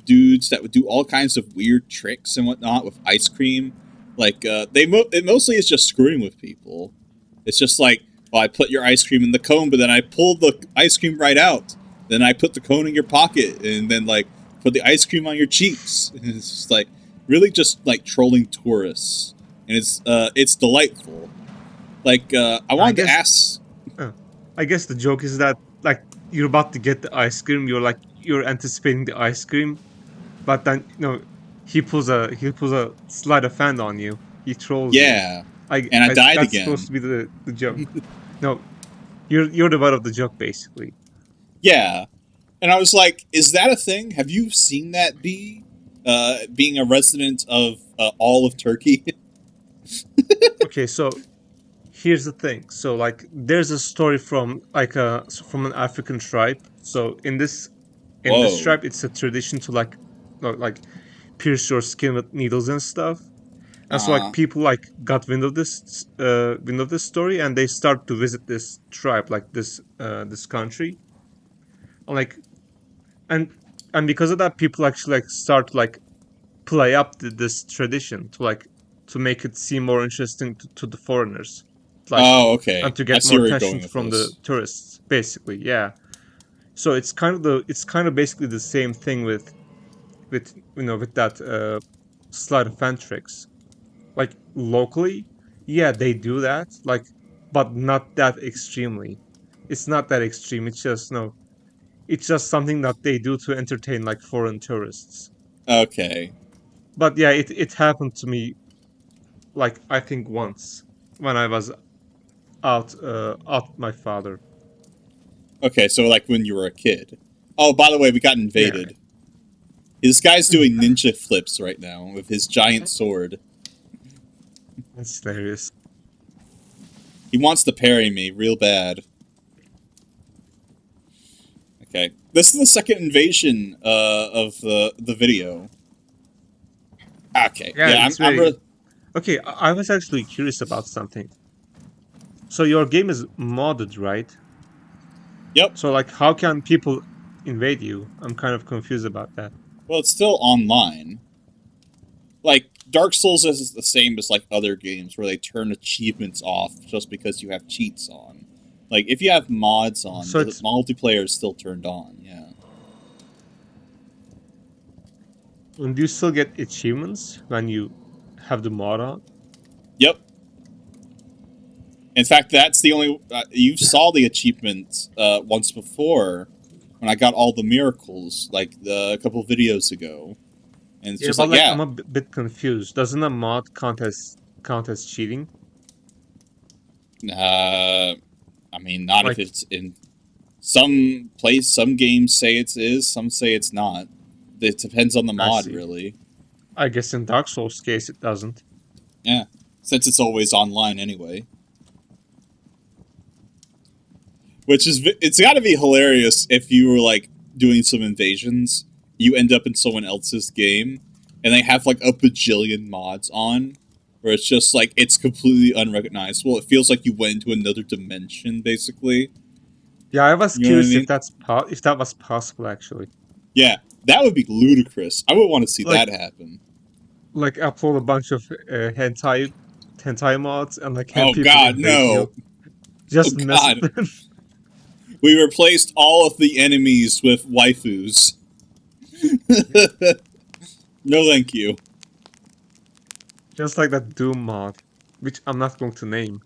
dudes that would do all kinds of weird tricks and whatnot with ice cream. Like it mostly is just screwing with people. It's just like, well, I put your ice cream in the cone, but then I pulled the ice cream right out. Then I put the cone in your pocket, and then like put the ice cream on your cheeks. And it's just like really just like trolling tourists, and it's delightful. Like I wanted to ask. I guess the joke is that like you're about to get the ice cream, you're anticipating the ice cream, but then he pulls a sleight of hand on you. He trolls you. And I died that's again. That's supposed to be the joke. No, you're the butt of the joke, basically. Yeah, and I was like, is that a thing? Have you seen that, being a resident of all of Turkey? Okay, so here's the thing. So like, there's a story from from an African tribe. So in this tribe, it's a tradition to like pierce your skin with needles and stuff. And so like people like got wind of this story, and they start to visit this tribe, like this country. And because of that, people actually like start to like play up this tradition to make it seem more interesting to the foreigners. Okay. And to get more attention from the tourists, basically, yeah. So it's kind of basically the same thing with that sleight of hand tricks. Like locally, yeah, they do that, like, but not that extremely. It's not that extreme. It's just no. It's just something that they do to entertain like foreign tourists. Okay. But yeah, it happened to me like I think once when I was out with my father. Okay, so like when you were a kid. Oh, by the way, we got Yeah, invaded. This guy's doing ninja flips right now with his giant sword. that's hilarious. He wants to parry me real bad. Okay. This is the second invasion of the video. Okay. Yeah, Yeah, it's I'm very okay. I was actually curious about something. So your game is modded, right? Yep. So like, how can people invade you? I'm kind of confused about that. Well, it's still online. Like Dark Souls is the same as like other games where they turn achievements off just because you have cheats on. Like if you have mods on, So the it's multiplayer is still turned on. Yeah. and do you still get achievements when you have the mod on? Yep. In fact, that's the only you saw the achievement once before when I got all the miracles like a couple videos ago, and it's Yeah, just but like like yeah, I'm a bit confused. Doesn't a mod count as cheating? uh, I mean not if Like it's in some place. Some games say it is, some say it's not. It depends on the I mod, see. really. I guess in Dark Souls case it doesn't. Yeah, since it's always online anyway. Which is it's got to be hilarious if you were like doing some invasions, you end up in someone else's game, and they have like a bajillion mods on, where it's just like it's completely unrecognizable. It feels like you went into another dimension, basically. Yeah, I was You know what I curious if mean? if that was possible actually. Yeah, that would be ludicrous. I would want to see Like that happen. like upload a bunch of hentai mods and like have Oh people God, invade no! you. Oh Just mess with God, them. we replaced all of the enemies with waifus. No, thank you. Just like that Doom mod, which I'm not going to name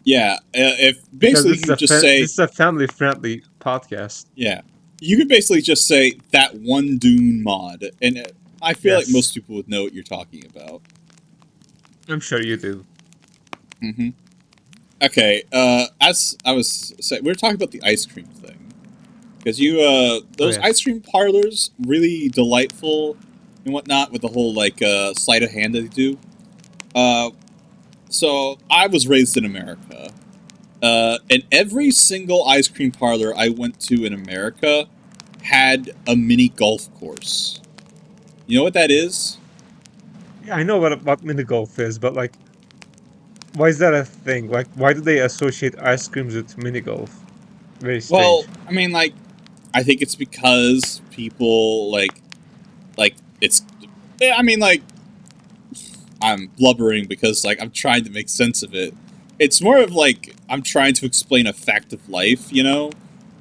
Yeah, if because basically you just say this is a family friendly podcast. yeah. You could basically just say that one Dune mod, and I feel like Yes, most people would know what you're talking about. I'm sure you do. Mm-hmm. Okay, as I was saying, we were talking about the ice cream thing. Because Oh those yes. ice cream parlors, really delightful and whatnot, with the whole, like, sleight of hand that they do. Uh, so, I was raised in America. And every single ice cream parlor I went to in America had a mini golf course. You know what that is? Yeah, I know what mini golf is, but like, why is that a thing? Like, why do they associate ice creams with mini golf? Very Well, strange. I mean, like, I think it's because people, like, it's, I mean, like, I'm blubbering because, like, I'm trying to make sense of it. It's more of, like, I'm trying to explain a fact of life, you know?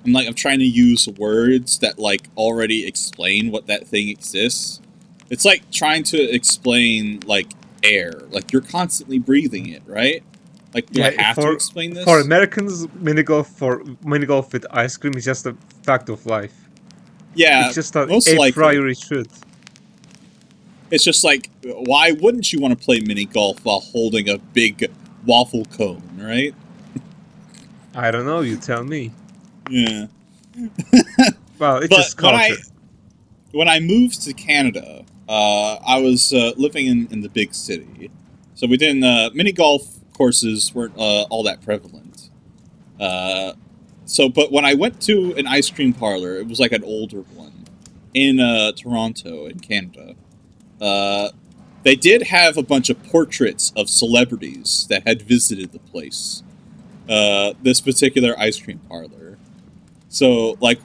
I'm trying to use words that, like, already explain what that thing exists. It's like trying to explain, like, air. Like, you're constantly breathing it, right? Like, do I Yeah, have to explain for this? Americans, mini golf with ice cream is just a fact of life. It's Yeah, just most a likely. priori truth. It's just like, why wouldn't you want to play mini golf while holding a big waffle cone, right? I don't know. You tell me. Yeah. Well, it's But just culture. when I moved to Canada, I was living in the big city, so we didn't mini golf courses weren't all that prevalent. Uh, but when I went to an ice cream parlor, it was like an older one in Toronto, in Canada. Uh, they did have a bunch of portraits of celebrities that had visited the place. This particular ice cream parlor. So like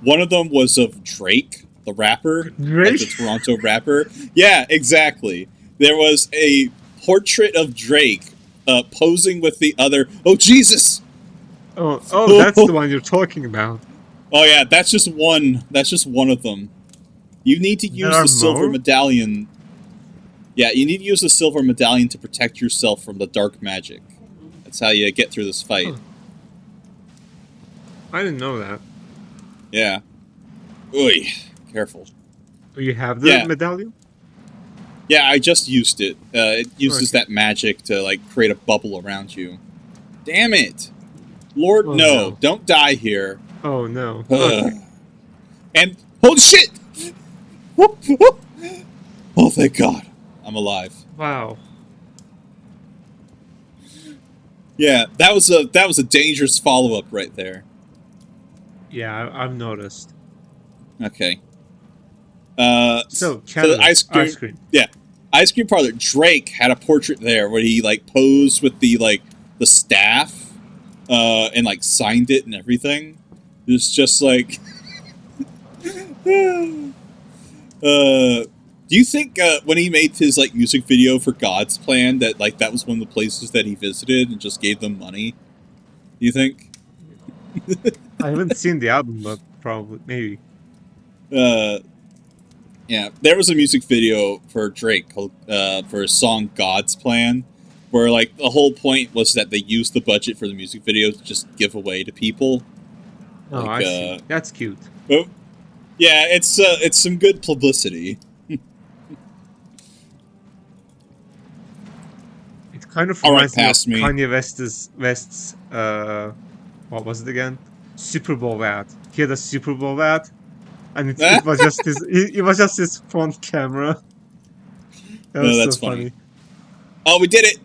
one of them was of Drake, the rapper, like Really? the Toronto rapper. Yeah, exactly. There was a portrait of Drake posing with the other. Oh Jesus! Oh, that's the one you're talking about. Oh yeah, that's just one. That's just one of them. You need to There use are the silver more. medallion. Yeah, you need to use the silver medallion to protect yourself from the dark magic. That's how you get through this fight. Huh. I didn't know that. Yeah. Oy, careful. Do you have the Yeah. medallion? Yeah, I just used it. It uses Okay. that magic to, like, create a bubble around you. Damn it! Lord, Oh, no. no. Don't die here. Oh no. Okay. And, holy shit! Whoop, whoop. Oh, thank God. I'm alive. Wow. Yeah, that was a dangerous follow-up right there. Yeah, I've noticed. Okay. So So the Canada, ice cream. Yeah. Ice cream parlor. Drake had a portrait there where he, like, posed with the staff, and, like, signed it and everything. It's just like... do you think, when he made his, like, music video for God's Plan, that, like, that was one of the places that he visited and just gave them money? Do you think? I haven't seen the album, but probably maybe. Yeah, there was a music video for Drake called, for his song God's Plan, where, like, the whole point was that they used the budget for the music video to just give away to people. Oh, Like, I see. That's cute. Oh, yeah, it's some good publicity. It kind of All right, reminds me of past me. Kanye West's what was it again? Super Bowl ad. He had a Super Bowl ad, and it was just his it was just his front camera. That was that's so funny. Oh, we did it!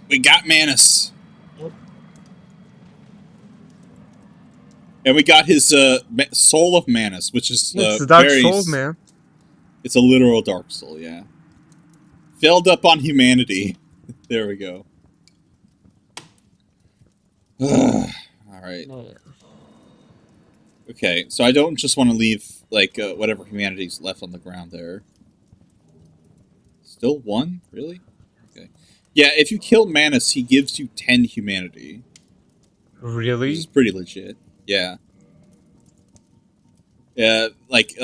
We got Manus. And we got his Soul of Manus, which is It's the Dark very... Souls, man. It's a literal Dark Soul, yeah. Filled up on humanity. There we go. Alright. Okay, so I don't just want to leave, like, whatever humanity's left on the ground there. Still one? Really? Okay. Yeah, if you kill Manus, he gives you 10 humanity. Really? Which is pretty legit. Yeah. Yeah, like,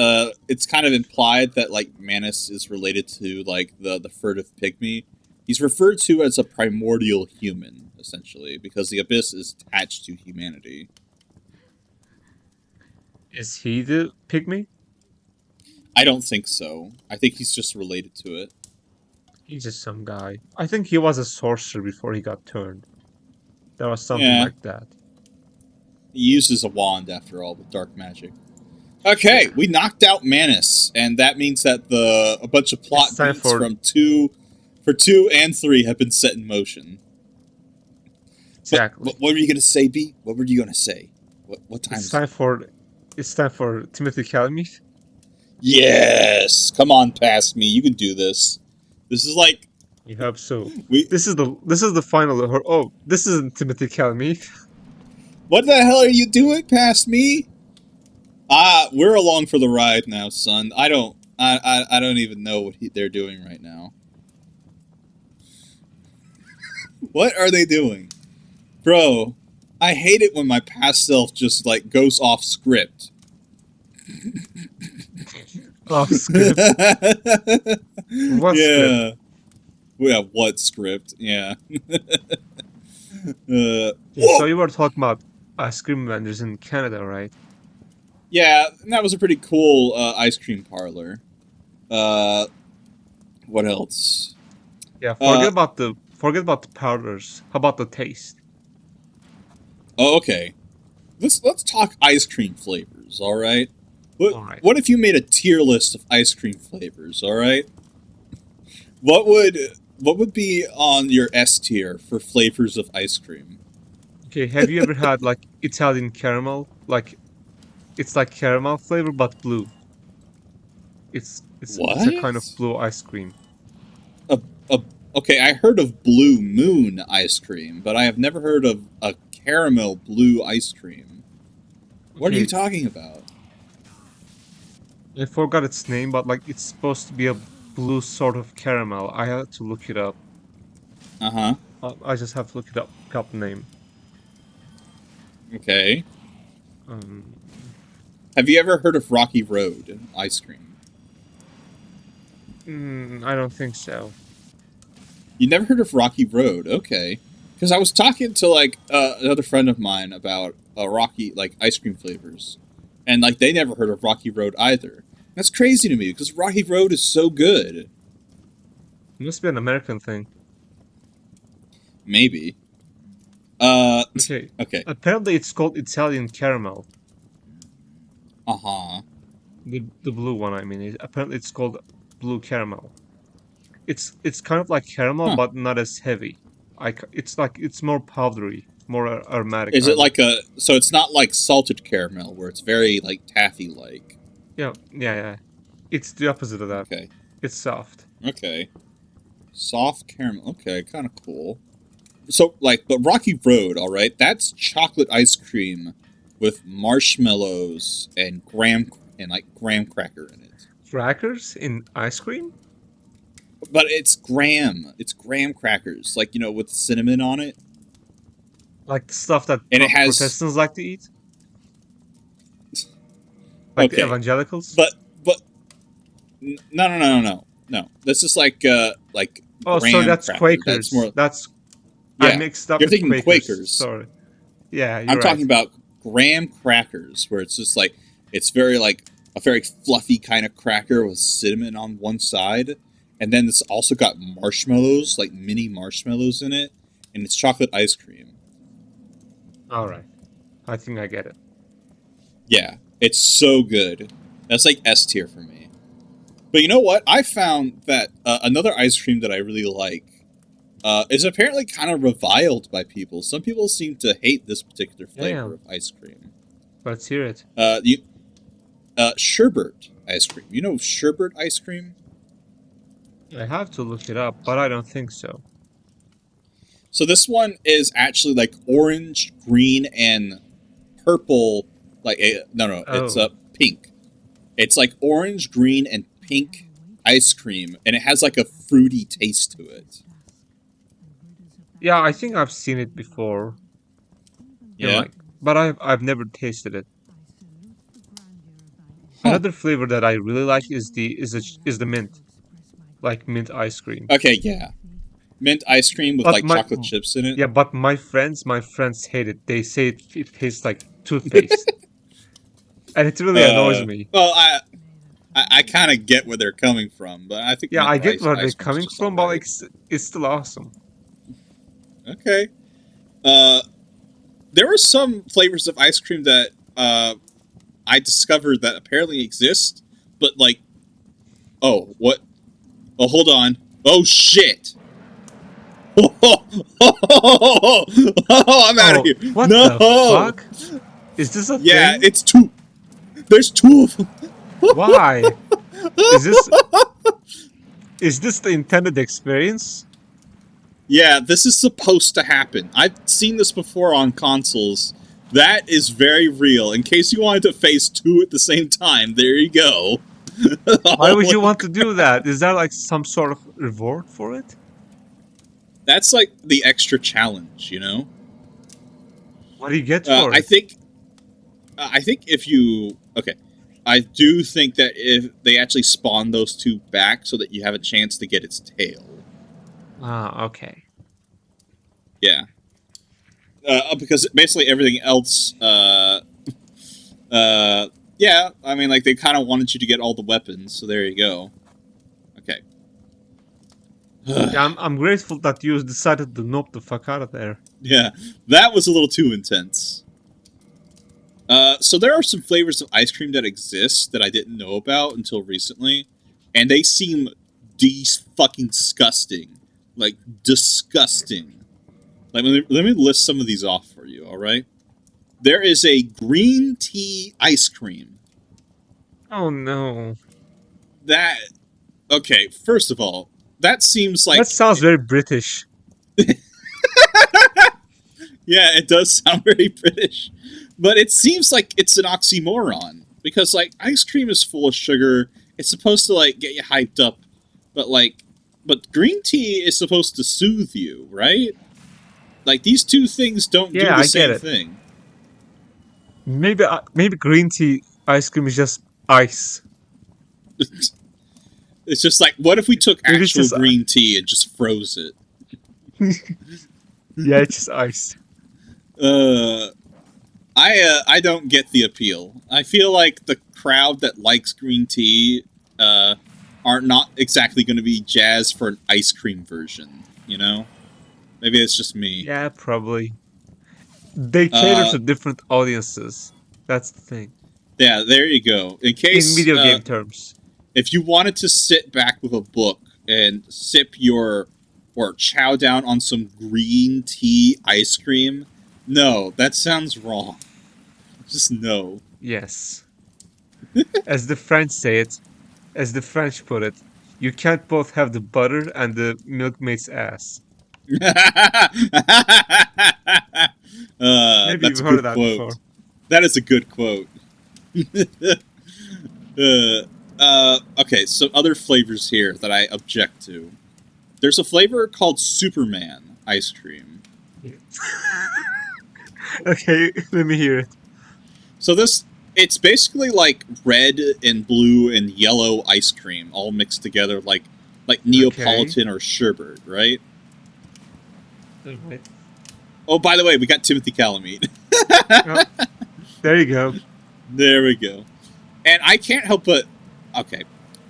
it's kind of implied that, like, Manus is related to, like, the furtive pygmy. He's referred to as a primordial human, essentially, because the Abyss is attached to humanity. Is he the pygmy? I don't think so. I think he's just related to it. He's just some guy. I think he was a sorcerer before he got turned. There was something Yeah. like that. He uses a wand, after all, with dark magic. Okay, we knocked out Manus, and that means that a bunch of plot beats from 2 and 3 have been set in motion. Exactly. What were you gonna say, B? What were you gonna say? What time It's is time it? for TIMOTHéE Calamite. Yes! Come on, past me. You can do this. This is like... You hope so. We... This is the final. Oh, this isn't TIMOTHÉE Calamite. What the hell are you doing, past me? We're along for the ride now, son. I don't even know what they're doing right now. What are they doing? Bro, I hate it when my past self just, like, goes off script. Off script. What script? Yeah, what script? Yeah. So you were talking about ice cream vendors in Canada, right? Yeah, and that was a pretty cool ice cream parlor. What else? Yeah, forget about the powders. How about the taste? Oh, okay. Let's talk ice cream flavors, all right? What if you made a tier list of ice cream flavors, all right? What would be on your S tier for flavors of ice cream? Okay, have you ever had like Italian caramel? Like it's like caramel flavor but blue. It's a kind of blue ice cream. Okay, I heard of Blue Moon ice cream, but I have never heard of a caramel blue ice cream. What are you talking about? I forgot its name, but like it's supposed to be a blue sort of caramel. I had to look it up. Uh-huh. I just have to look it up. Got the name. Okay. Have you ever heard of Rocky Road ice cream? I don't think so. You never heard of Rocky Road? Okay. Because I was talking to, like, another friend of mine about Rocky, like, ice cream flavors. And, like, they never heard of Rocky Road either. That's crazy to me, because Rocky Road is so good. It must be an American thing. Maybe. Okay. Okay. Apparently it's called Italian caramel. Uh-huh. The blue one, I mean. Apparently it's called blue caramel. It's kind of like caramel, Huh. but not as heavy. It's more powdery, more aromatic. Is it like a... So it's not like salted caramel, where it's very, like, taffy-like. Yeah. It's the opposite of that. Okay. It's soft. Okay. Soft caramel. Okay, kind of cool. So, like, but Rocky Road, alright, that's chocolate ice cream with marshmallows and graham cracker in it. Crackers in ice cream? But it's graham crackers, like, you know, with cinnamon on it. Like the stuff that And it has... Protestants like to eat? Like the evangelicals? But, no. This is like oh, graham so that's cracker. Quakers. I mixed up You're with thinking Quakers. Sorry. Yeah, I'm talking about graham crackers, where it's just like, it's very like a very fluffy kind of cracker with cinnamon on one side. And then it's also got marshmallows, like mini marshmallows in it. And it's chocolate ice cream. Alright. I think I get it. Yeah, it's so good. That's like S tier for me. But you know what? I found that another ice cream that I really like is apparently kind of reviled by people. Some people seem to hate this particular flavor of ice cream. Let's hear it. Sherbet ice cream. You know sherbet ice cream? I have to look it up, but I don't think so. So this one is actually like orange, green, and purple. Like it's pink. It's like orange, green, and pink ice cream, and it has like a fruity taste to it. Yeah, I think I've seen it before. Yeah, but I've never tasted it. Huh. Another flavor that I really like is the mint, like mint ice cream. Okay, yeah, mint ice cream with like chocolate chips in it. Yeah, but my friends hate it. They say it tastes like toothpaste, and it really annoys me. Well, I kind of get where they're coming from, but I think I get where they're coming from, but like it's still awesome. Okay. There were some flavors of ice cream that I discovered that apparently exist, but like, oh, what? Oh, hold on. Oh, shit. Oh, I'm out of here. What the fuck? Is this a thing? Yeah, it's two. There's two of them. Why? Is this the intended experience? Yeah, this is supposed to happen. I've seen this before on consoles. That is very real. In case you wanted to face two at the same time, there you go. Why would you want to do that? Is there like some sort of reward for it? That's like the extra challenge, you know? What do you get for it? I think if you... Okay. I do think that if they actually spawn those two back so that you have a chance to get its tail. Ah, okay. Yeah. Because basically everything else, yeah, I mean, like, they kind of wanted you to get all the weapons, so there you go. Okay. Yeah, I'm grateful that you decided to nope the fuck out of there. Yeah, that was a little too intense. So there are some flavors of ice cream that exist that I didn't know about until recently, and they seem fucking disgusting. Like, disgusting. Like, let me list some of these off for you, alright? There is a green tea ice cream. Oh, no. That... Okay, first of all, that seems like... That sounds very British. Yeah, it does sound very British. But it seems like it's an oxymoron. Because, like, ice cream is full of sugar. It's supposed to, like, get you hyped up. But, like... But green tea is supposed to soothe you, right? Like, these two things don't do the same thing. Maybe green tea ice cream is just ice. It's just like, what if we took Maybe it's actual just green tea and just froze it? Yeah, it's just ice. I don't get the appeal. I feel like the crowd that likes green tea are not exactly going to be jazzed for an ice cream version. You know, maybe it's just me. Yeah, probably. They cater Uh, to different audiences. That's the thing. yeah, there you go. In In case video game terms. if you wanted to sit back with a book and sip your or chow down on some green tea ice cream, no, that sounds wrong. Just no. Yes. As the French say it, as the French put it, you can't both have the butter and the milkmaid's ass. Maybe That's you've a heard of good that quote. before. That is a good quote. Okay, so other flavors here that I object to. There's a flavor called Superman ice cream. Okay, let me hear it. So it's basically like red and blue and yellow ice cream all mixed together like Neapolitan or sherbet, right? Alright. Oh, by the way, we got TIMOTHÉE Chalamet. Oh, there you go. There we go. And I can't help but... Okay.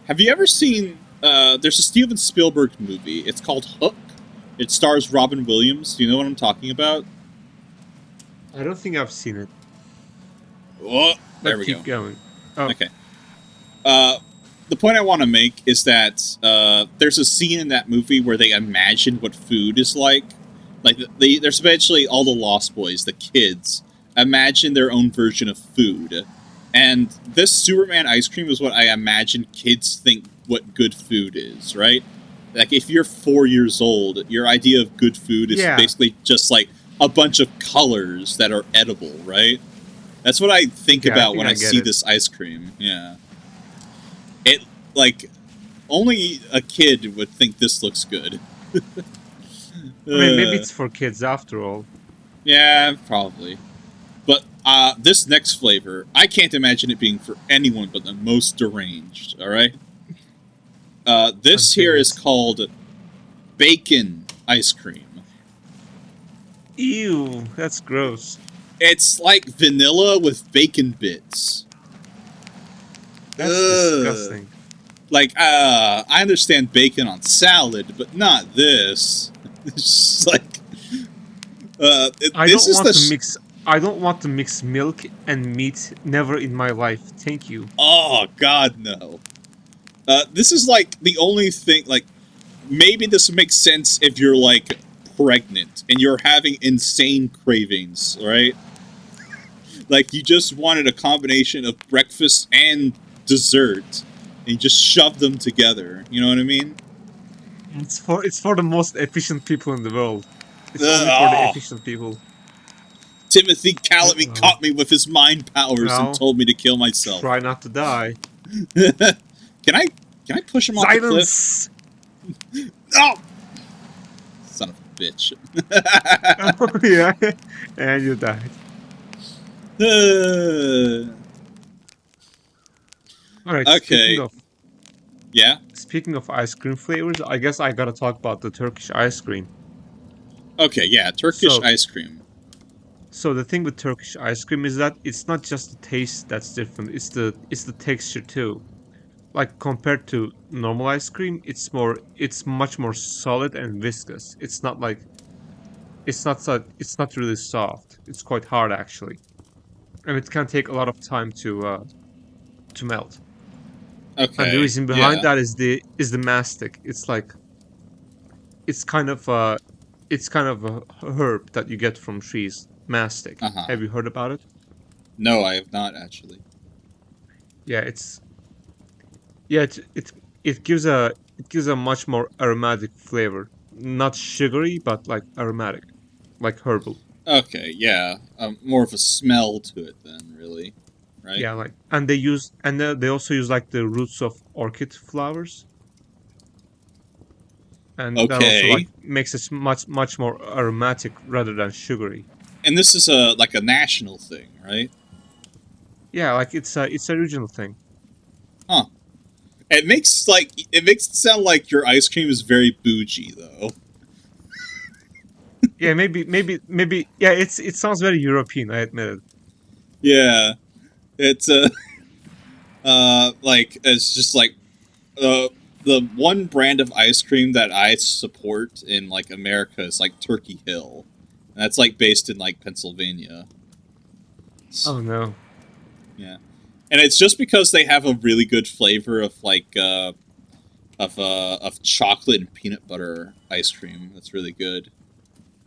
Have you ever seen... there's a Steven Spielberg movie. It's called Hook. It stars Robin Williams. Do you know what I'm talking about? I don't think I've seen it. Oh, there Let's we keep go. going. Oh, Okay. The point I want to make is that there's a scene in that movie where they imagine what food is like. Like, there's eventually all the Lost Boys, the kids, imagine their own version of food. And this Superman ice cream is what I imagine kids think what good food is, right? Like, if you're 4 years old, your idea of good food is basically just like a bunch of colors that are edible, right? That's what I think about when I see this ice cream. Yeah. It, like, only a kid would think this looks good. I mean, maybe it's for kids after all. Yeah, probably. But this next flavor, I can't imagine it being for anyone but the most deranged, alright? This here is called bacon ice cream. Ew, that's gross. It's like vanilla with bacon bits. That's disgusting. Like, I understand bacon on salad, but not this. It's just like... I don't want to mix milk and meat. Never in my life. Thank you. Oh, God, no. This is, like, the only thing, like, maybe this makes sense if you're, like, pregnant and you're having insane cravings, right? Like, you just wanted a combination of breakfast and dessert, and you just shove them together. You know what I mean? It's for the most efficient people in the world. It's only for the efficient people. TIMOTHÉE Chalamet caught me with his mind powers and told me to kill myself. Try not to die. Can I push him off the cliff? Oh! Son of a bitch. Oh, yeah. And you died. Alright, okay. Speaking of ice cream flavors, I guess I gotta talk about the Turkish ice cream. Okay, yeah, Turkish ice cream. So the thing with Turkish ice cream is that it's not just the taste that's different, it's the texture too. Like compared to normal ice cream, it's much more solid and viscous. It's not really soft. It's quite hard actually. And it can take a lot of time to melt. Okay. And the reason behind that is the mastic. It's kind of a herb that you get from trees. Mastic. Have you heard about it? No, I have not actually. Yeah, it gives a much more aromatic flavor. Not sugary, but like aromatic, like herbal. Okay, yeah, more of a smell to it then, really, right? Yeah, like they also use like the roots of orchid flowers. And that also like makes it much more aromatic rather than sugary. And this is like a national thing, right? Yeah, like it's a regional thing. Huh. It makes it sound like your ice cream is very bougie, though. Yeah, maybe. Yeah, it sounds very European. I admit it. Yeah, it's like it's just like the one brand of ice cream that I support in like America is like Turkey Hill. And that's like based in like Pennsylvania. Oh no. Yeah, and it's just because they have a really good flavor of like of chocolate and peanut butter ice cream. That's really good.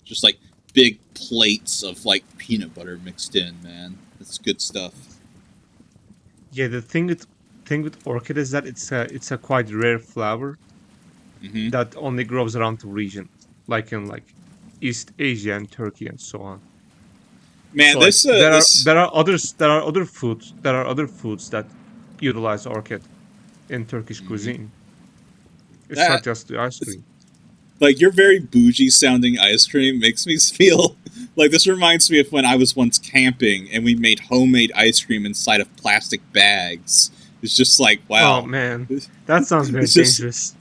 Just like big plates of like peanut butter mixed in, man. It's good stuff. Yeah, the thing with orchid is that it's a quite rare flower Hmm. that only grows around the region, like in East Asia and Turkey and so on. Man, So like this there are this there are others there are other foods that utilize orchid in Turkish mhm. cuisine. It's not that just the ice it's, cream. like your very bougie sounding ice cream makes me feel like this reminds me of when I was once camping and we made homemade ice cream inside of plastic bags. It's just like Oh wow. man, that sounds very It's just dangerous.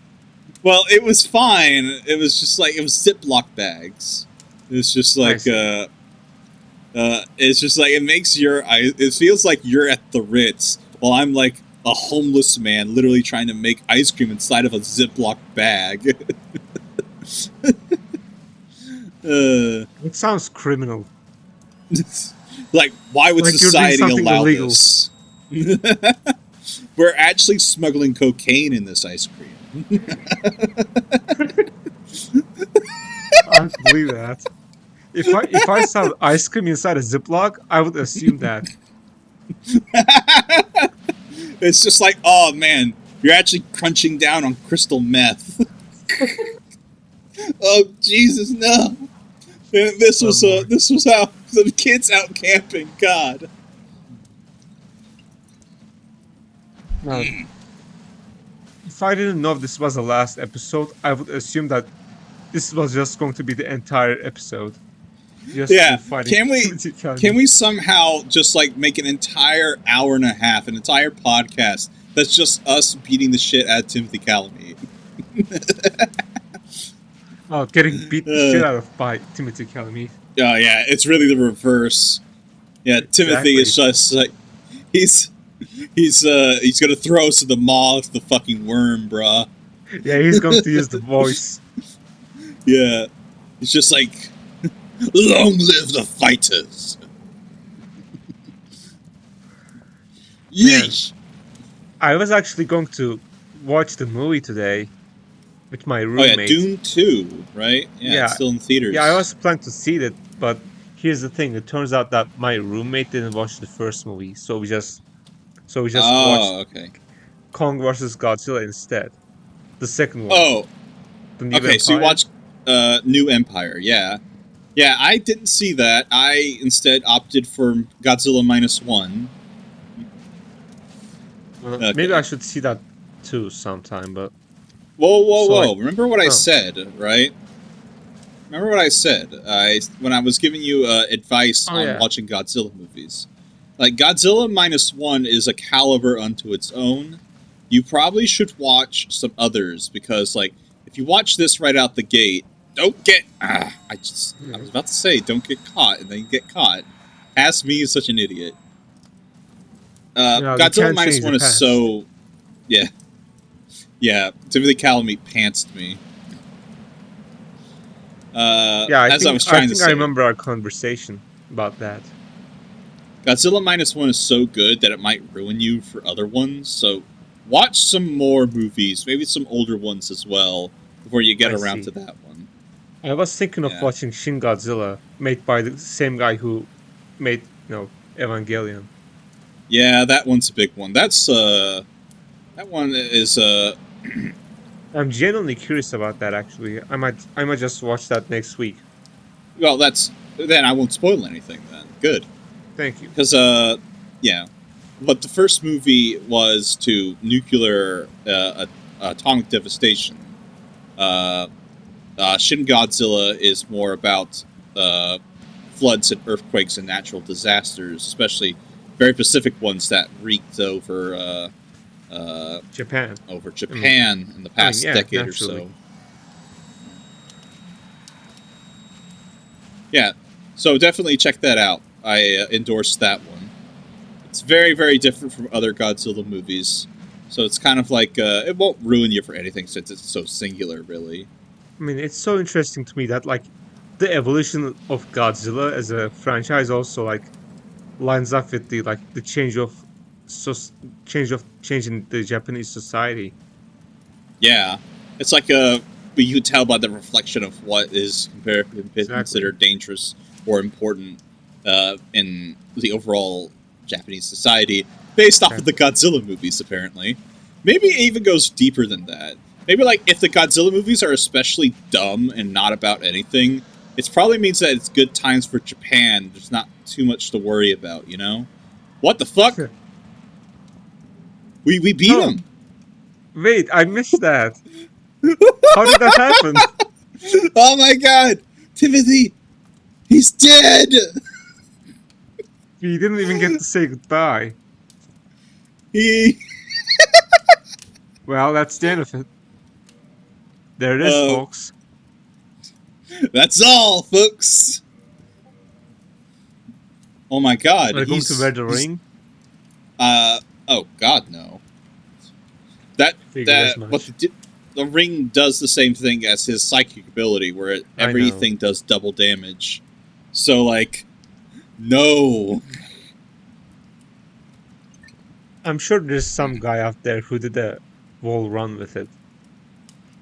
well, it was fine. It was just like it was Ziploc bags. It's just I like see. it's just like it makes your it feels like you're at the Ritz while I'm like a homeless man literally trying to make ice cream inside of a Ziploc bag. uh, It sounds criminal. like why would Like you're doing society something allow illegal. this? We're actually smuggling cocaine in this ice cream. I don't believe that. If I saw ice cream inside a Ziploc, I would assume that. It's just like, oh man, you're actually crunching down on crystal meth. Oh Jesus, no! And Oh Lord. this was how the kids out camping. God. Now, if I didn't know if this was the last episode, I would assume that this was just going to be the entire episode. Just you Yeah, fighting Timothy can Chalamet. we somehow just like make an entire hour and a half, an entire podcast that's just us beating the shit out of Timothy Chalamet? Oh, getting beat the shit Uh, out of by Timothy Chalamet. oh yeah, it's really the reverse. Yeah, Timothy is Exactly. just like he's he's gonna throw us to the maw of the fucking worm, bruh. Yeah, he's going to use the voice. Yeah, it's just like long live the fighters. Man, Yeesh. I was actually going to watch the movie today with my Oh yeah, roommate. Dune 2, right? Yeah, it's Yeah, still in yeah, I theaters. was planning to see it, but here's the thing. It turns out that my roommate didn't watch the first movie, so we just watched Oh, okay. Kong versus Godzilla instead. The second one, Oh, the New okay. So you Empire. watched New Empire, yeah. Yeah, I didn't see that. I instead opted for Godzilla minus one. Maybe I Okay. should see that too sometime. But Whoa, whoa, so like, whoa! Remember what I oh said, right? Remember what I said? When I was giving you advice oh on yeah, watching Godzilla movies. Like Godzilla minus one is a caliber unto its own. You probably should watch some others because, like, if you watch this right out the gate, don't get. I was about to say don't get caught, and then you get caught. Ask me, is such an idiot. we Godzilla can't minus change the one is past. so. Yeah, yeah. Timothy Chalamet pantsed me. Yeah, I As I think was I trying to think I say, remember our conversation about that. Godzilla minus one is so good that it might ruin you for other ones. So watch some more movies, maybe some older ones as well, before you get I around to see. that one. I was thinking of Yeah, watching Shin Godzilla, made by the same guy who made Evangelion. yeah, that one's a big one. That one is I'm genuinely curious about that. Actually, I might just watch that next week. well, that's then I won't spoil anything. Then good Thank you. because yeah, what the first movie was to nuclear atomic devastation. Uh, Shin Godzilla is more about uh, floods and earthquakes and natural disasters, especially very specific ones that wreaked over Japan. over Japan in the past yeah, decade naturally. or so. Yeah, so definitely check that out. I endorse that one. It's very, very different from other Godzilla movies. So it's kind of like, it won't ruin you for anything since it's so singular, really. I mean, it's so interesting to me that like the evolution of Godzilla as a franchise also like lines up with the like the so change in the Japanese society. Yeah, it's like but you can tell by the reflection of what is Exactly. considered dangerous or important in the overall Japanese society, based off of the Exactly. Godzilla movies. Apparently, maybe it even goes deeper than that. Maybe like if the Godzilla movies are especially dumb and not about anything, it probably means that it's good times for Japan. There's not too much to worry about, you know. What the fuck? We beat Oh, him. wait, I missed that. How did that happen? Oh my god, Timothy, he's dead. We didn't even get to say goodbye. He. Well, that's the end of it. There it is, Uh, folks. that's all, folks. Oh my god, Welcome to Where the he's. Ring. Oh god, no. That Figured as that what much. the ring does the same thing as his psychic ability, where I know. everything does double damage. So like, no. I'm sure there's some guy out there who did a wall run with it.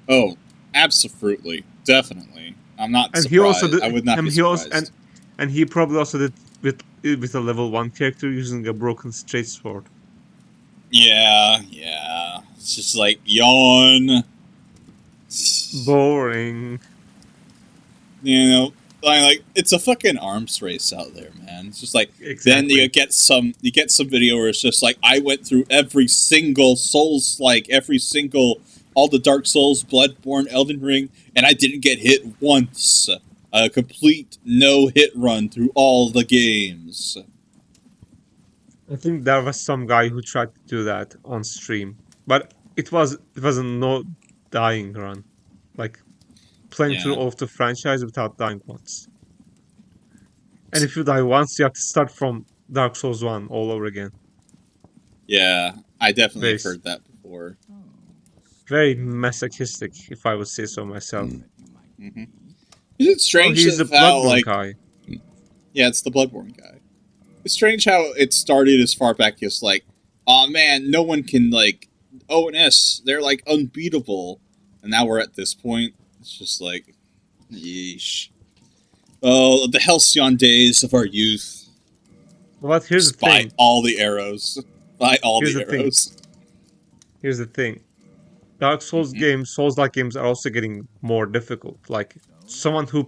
Oh, absolutely, definitely. I'm not And he also surprised. did I would not and be he also surprised. and he probably also did with a level 1 character using a broken straight sword. Yeah. It's just like yawn. Boring. You know, like it's a fucking arms race out there, man. It's just like then Exactly. you get some video where it's just like I went through every single Souls, like every single all the Dark Souls, Bloodborne, Elden Ring, and I didn't get hit once. A complete no hit run through all the games. I think there was some guy who tried to do that on stream, but it was a no dying run, like playing through Yeah, all of the franchise without dying once. And if you die once, you have to start from Dark Souls 1 all over again. yeah. I definitely Very have heard that before. very masochistic, if I would say so myself. Mm-hmm. Is it Oh, strange he's the of how Bloodborne like guy. yeah, it's the Bloodborne guy. It's strange how it started as far back as like, oh man, no one can like O and S. They're like unbeatable, and now we're at this point. It's just like, yeesh. Oh, the halcyon days of our youth. But here's the Just buy thing. all the arrows. Buy all Here's the the thing. arrows. Here's the thing. Dark Souls Mm-hmm. games, Souls-like games are also getting more difficult. Like someone who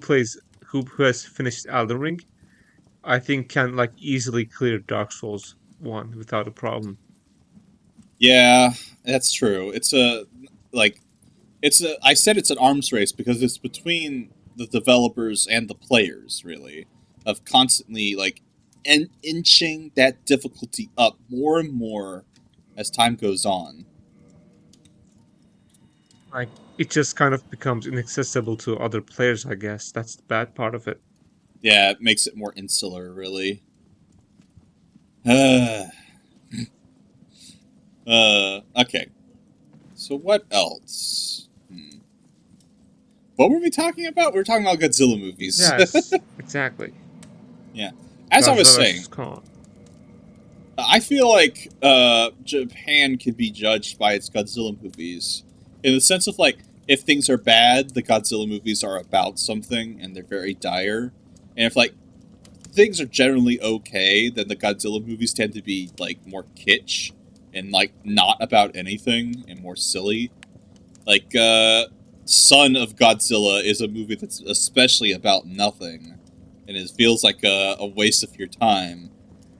has finished Elden Ring, I think can like easily clear Dark Souls 1 without a problem. Yeah, that's true. It's a like it's a. I said it's an arms race because it's between the developers and the players, really, of constantly like inching that difficulty up more and more as time goes on. Like it just kind of becomes inaccessible to other players, I guess. That's the bad part of it. Yeah, it makes it more insular, really. Uh, okay. So what else? What were we talking about? We were talking about Godzilla movies. Yes, exactly. Yeah. As I was Godzilla saying, vs. Kong. I feel like Japan can be judged by its Godzilla movies in the sense of like if things are bad, the Godzilla movies are about something and they're very dire, and if like things are generally okay, then the Godzilla movies tend to be like more kitsch and like not about anything and more silly. Like Son of Godzilla is a movie that's especially about nothing, and it feels like a waste of your time.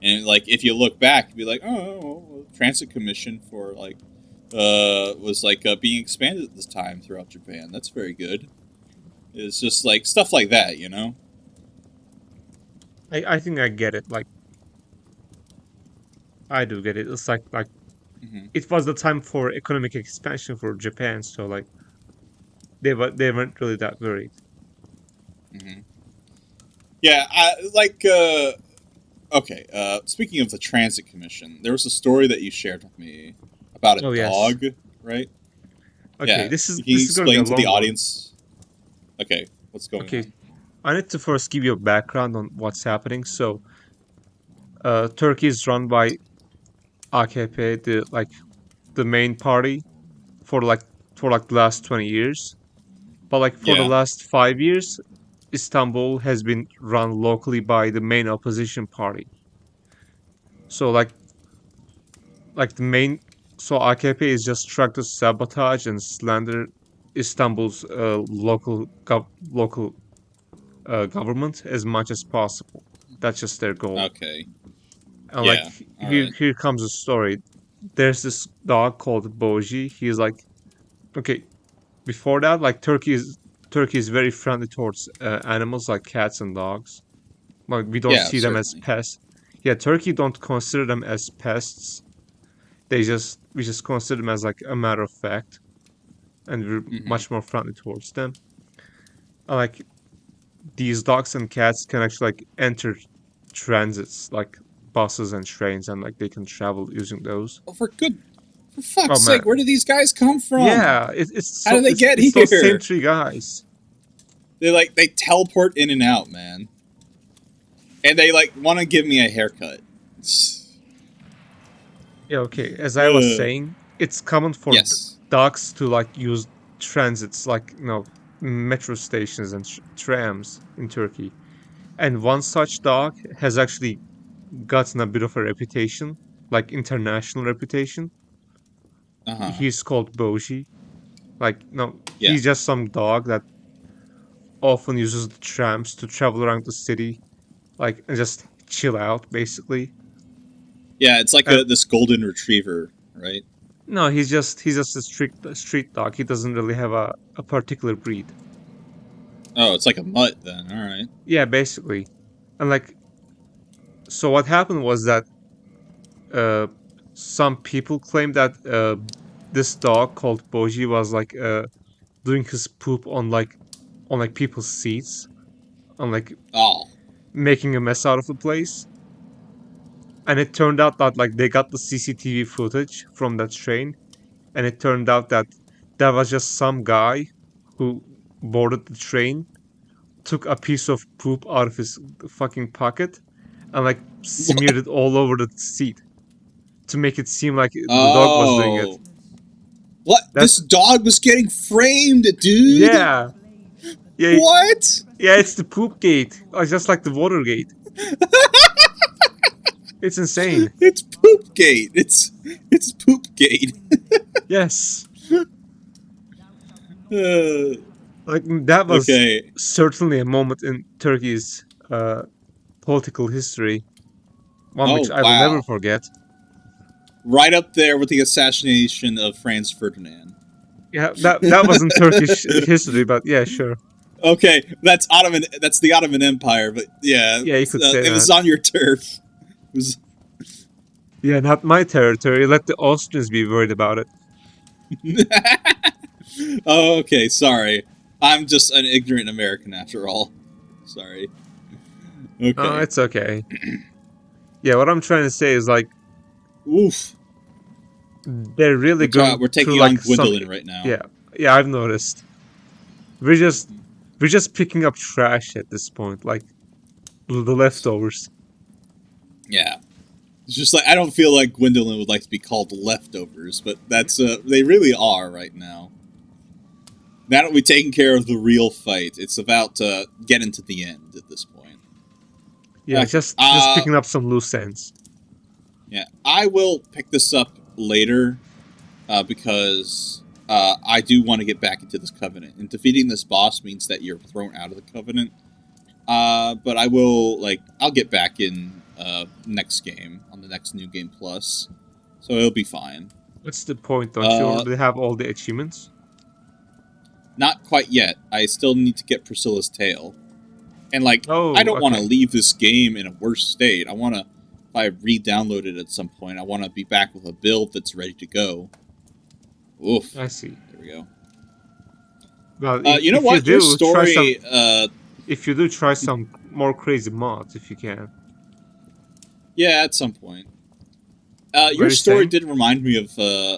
And like if you look back, you'd be like, oh, well, Transit Commission for like was like being expanded at this time throughout Japan. That's very good. It's just like stuff like that, you know. I think I get it. Like I do get it. It's like Hmm. it was the time for economic expansion for Japan, so like they weren't really that worried. Hmm. Yeah, okay, speaking of the Transit Commission, there was a story that you shared with me about a Oh yes. dog, right? Okay, Yeah, this is can you gonna be a explain to the long one. audience? Okay, what's going Okay, on? I need to first give you a background on what's happening. So, Turkey is run by AKP, the main party for like the last 20 years. But like for the Yeah, last 5 years, Istanbul has been run locally by the main opposition party. So the main so AKP is just trying to sabotage and slander Istanbul's local government as much as possible. That's just their goal. okay, And like yeah, all right, here comes a story. There's this dog called Boji. He's like okay. Before that, like Turkey is very friendly towards animals like cats and dogs. Like we don't yeah, see them as certainly. pests. Yeah, Turkey don't consider them as pests. We just consider them as like a matter of fact, and we're Hmm. much more friendly towards them. Like these dogs and cats can actually like enter transits like buses and trains, and like they can travel using those. Oh, for fuck's Oh sake, man, where did these guys come from? yeah, How did they get it's those same here? three guys. They teleport in and out, man, and they like want to give me a haircut. Yeah, okay. As I was Uh, saying, it's common for yes. dogs to like use transits, like metro stations and trams in Turkey. And one such dog has actually gotten a bit of a reputation, like international reputation. Uh huh. He's called Boji. Like, no, Yeah. he's just some dog that often uses the trams to travel around the city, like, and just chill out, basically. Yeah, it's like And this golden retriever, right? no, he's just a street dog. He doesn't really have a particular breed. Oh, it's like a mutt then. All right. Yeah, basically. And like, so what happened was that uh, some people claim that this dog called Boji was like doing his poop on like people's seats, on like Oh. making a mess out of the place. And it turned out that like they got the CCTV footage from that train, and it turned out that there was just some guy who boarded the train, took a piece of poop out of his fucking pocket, and like What? smeared it all over the seat to make it seem like the dog was doing it. Oh. What? This That's dog was getting framed, dude. yeah, yeah, What? yeah. It's the poop gate, just like the water gate. It's insane. It's Poopgate. It's Poopgate. Yes, uh, like that was okay. certainly a moment in Turkey's political history, one which Oh I will never wow. forget. Right up there with the assassination of Franz Ferdinand. Yeah, that wasn't Turkish history, but yeah, sure. Okay, that's Ottoman. That's the Ottoman Empire, but yeah, Yeah, you could say it that. was on your turf. It was. Yeah, not my territory. Let the Austrians be worried about it. Oh, okay. Sorry, I'm just an ignorant American after all. Sorry. No, Okay. it's okay. Yeah, what I'm trying to say is like Oof. they're really going We're through taking on like some Gwendolyn right now. yeah, yeah, I've noticed. We're just we're just picking up trash at this point, like the leftovers. Yeah. It's just like I don't feel like Gwendolyn would like to be called leftovers, but that's they really are right now. Now that we've taken care of the real fight, it's about to get into the end at this point. Yeah, Okay. just picking up some loose ends. Yeah. I will pick this up later because I do want to get back into this covenant. And defeating this boss means that you're thrown out of the covenant. But I will I'll get back in next game on the next New Game Plus, so it'll be fine. What's the point? Don't you Uh, already have all the achievements? Not quite yet. I still need to get Priscilla's tail, and I Oh, don't want to okay. leave this game in a worse state. I want to re-download it at some point, I want to be back with a build that's ready to go. Oof. I see. There we go. Well, You know if you what? Your do, try some. story. If you do, try some more crazy mods if you can. Yeah, at some point. Your Very story same. did remind me of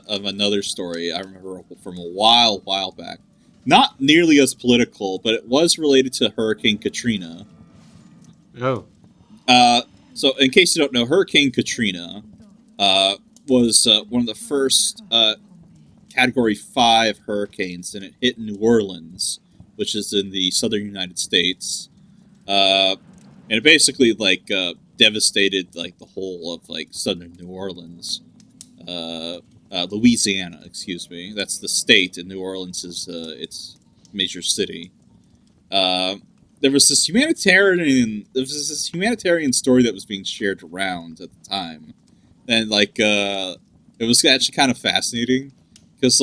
another story I remember from a while back. Not nearly as political, but it was related to Hurricane Katrina. Oh. So, in case you don't know, Hurricane Katrina was one of the first Category 5 hurricanes, and it hit New Orleans, which is in the southern United States. And it basically, devastated, the whole of, southern New Orleans. Louisiana, excuse me. That's the state, and New Orleans is its major city. There was this humanitarian story that was being shared around at the time, and it was actually kind of fascinating because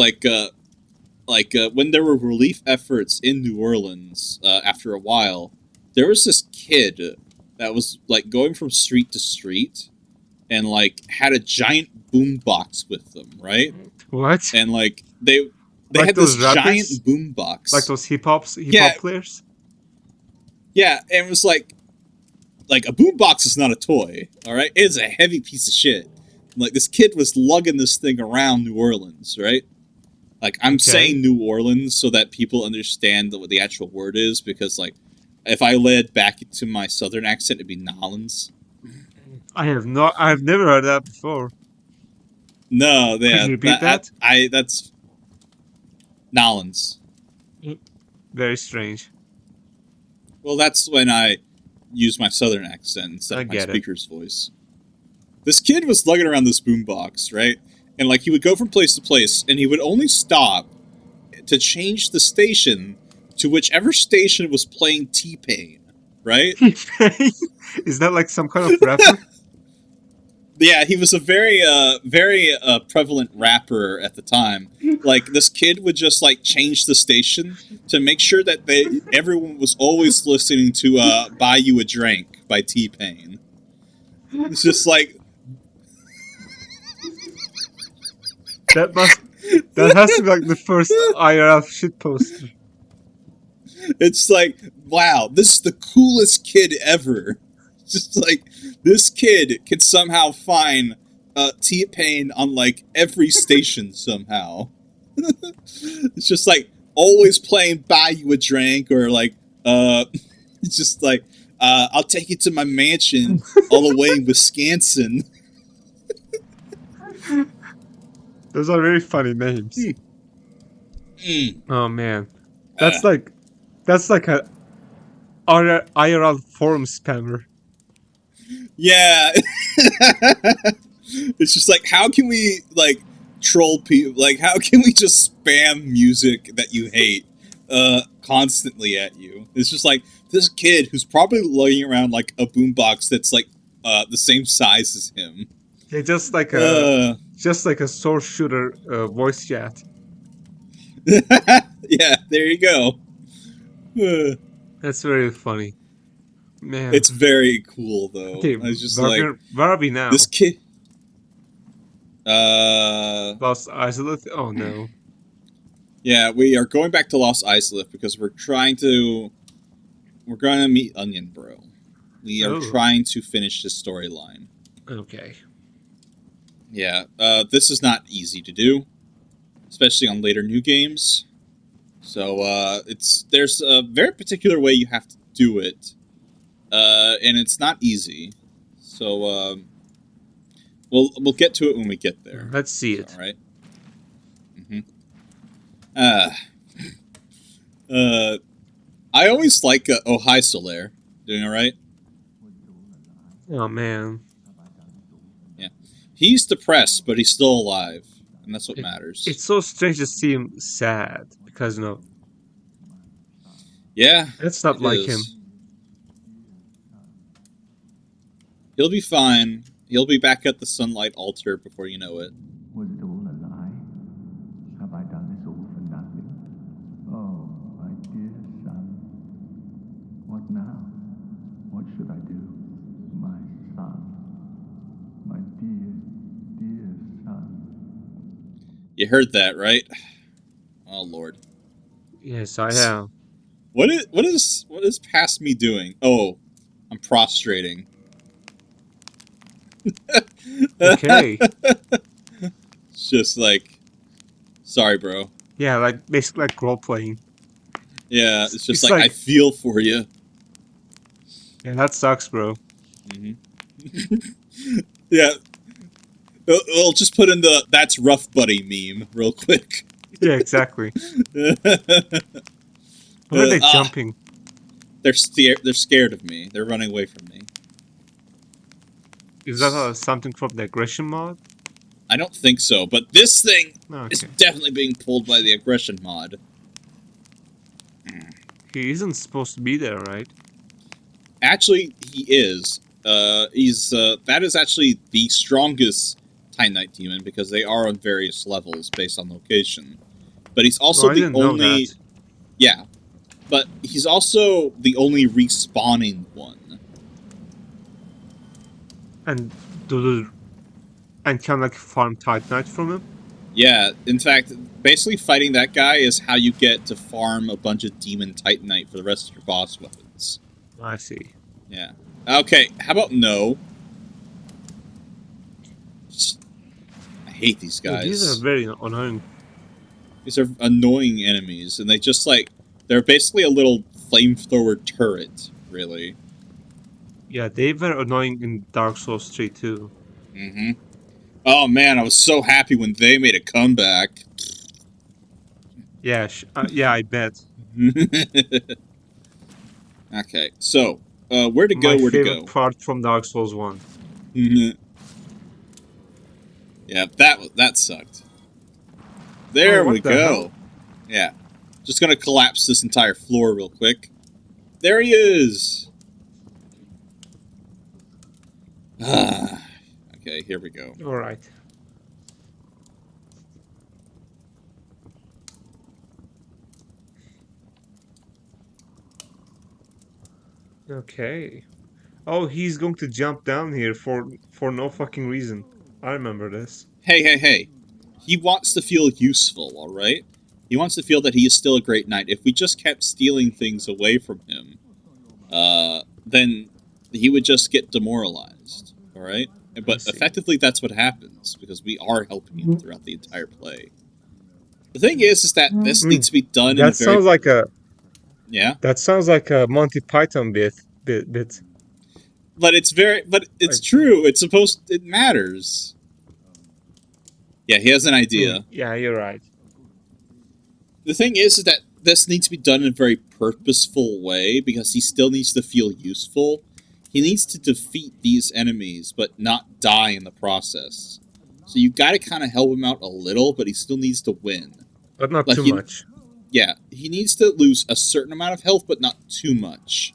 when there were relief efforts in New Orleans, after a while, there was this kid that was going from street to street and had a giant boombox with them, right? What? And they Like had this those rappers? giant boombox, Like those hip hop yeah, players? yeah, and it was like a boombox is not a toy, all right? It is a heavy piece of shit. This kid was lugging this thing around New Orleans, right? I'm saying New Orleans so that people understand what the actual word is, because if I led back to my southern accent, it'd be Nolans. I've never heard that before. No, Could you repeat that? That's Nolans. Very strange. Well, that's when I use my southern accent instead of my speaker's voice. This kid was lugging around this boombox, right? And he would go from place to place, and he would only stop to change the station to whichever station was playing T-Pain, right? Is that like some kind of rapper? Yeah, he was a very prevalent rapper at the time. This kid would just change the station to make sure that everyone was always listening to "Buy You a Drink" by T-Pain. It's just that has to be the first IRL shit poster. It's wow, this is the coolest kid ever. Just this kid can somehow find T-Pain on every station somehow. It's just always playing "Buy You a Drink" or it's just I'll take you to my mansion all the way in Wisconsin. Those are very funny names. Oh man, that's like a IRL forum spammer. Yeah. It's just how can we troll people? How can we just spam music that you hate constantly at you? It's just this kid who's probably lugging around a boombox that's the same size as him. Yeah, just like a source shooter voice chat. Yeah, there you go. That's very funny. Man. It's very cool though. Okay, I was just where are we now? This kid Lost Isolate? Oh no. Yeah, we are going back to Lost Isolate because we're going to meet Onion Bro. We are trying to finish this storyline. Okay. Yeah, this is not easy to do, especially on later new games. So there's a very particular way you have to do it, and it's not easy. So we'll get to it when we get there. Let's see it. All right. I always like Oh Hi Solaire. Doing all right? Oh man. Yeah, he's depressed, but he's still alive, and that's what matters. It's so strange to see him sad because yeah, it's not like him. He'll be fine. He'll be back at the Sunlight Altar before you know it. Was it all a lie? Have I done this all for nothing? Oh, my dear son. What now? What should I do? My son. You heard that, right? Oh Lord. Yes, I have. What is past me doing? Oh, I'm prostrating. Okay. It's just like, sorry, bro. Yeah, like basically like role playing. Yeah, it's just It's like I like, feel for you. yeah, that sucks, bro. Yeah, we'll just put in the "that's rough, buddy" meme real quick. Yeah, exactly. Why are they jumping? They're scared of me. They're running away from me. Is that something from the aggression mod? I don't think so, but this thing is Okay. definitely being pulled by the aggression mod. He isn't supposed to be there, right? Actually, he is. That is actually the strongest Titanite demon because they are on various levels based on location. But he's also I the didn't know only. that. Yeah, but he's also the only respawning one. And can like farm Titanite from him? Yeah, in fact, basically fighting that guy is how you get to farm a bunch of demon Titanite for the rest of your boss weapons. I see. Yeah. Okay, how about no? I hate these Yeah, guys. these are very annoying. These are annoying enemies, and they just like they're basically a little flamethrower turret, really. Yeah, they were annoying in Dark Souls 3 too. Mm-hmm. Oh man, I was so happy when they made a comeback. Yeah, yeah, I bet. Okay, so where to My go? Where to favorite go? part from Dark Souls 1. Yeah, that sucked. There Oh, we what the go. hell? Yeah, just gonna collapse this entire floor real quick. There he is. Okay, here we go. All right. Okay. Oh, he's going to jump down here for no fucking reason. I remember this. Hey. He wants to feel useful, alright? He wants to feel that he is still a great knight. If we just kept stealing things away from him, then he would just get demoralized, alright? But effectively that's what happens, because we are helping him throughout the entire play. The thing is that this needs to be done in a very... Sounds like a... Yeah? That sounds like a Monty Python bit. But it's true. It's supposed... It matters. Yeah, he has an idea. Yeah, you're right. The thing is that this needs to be done in a very purposeful way, because he still needs to feel useful. He needs to defeat these enemies, but not die in the process. So you gotta kind of help him out a little, but he still needs to win. But not too much. Yeah, he needs to lose a certain amount of health, but not too much.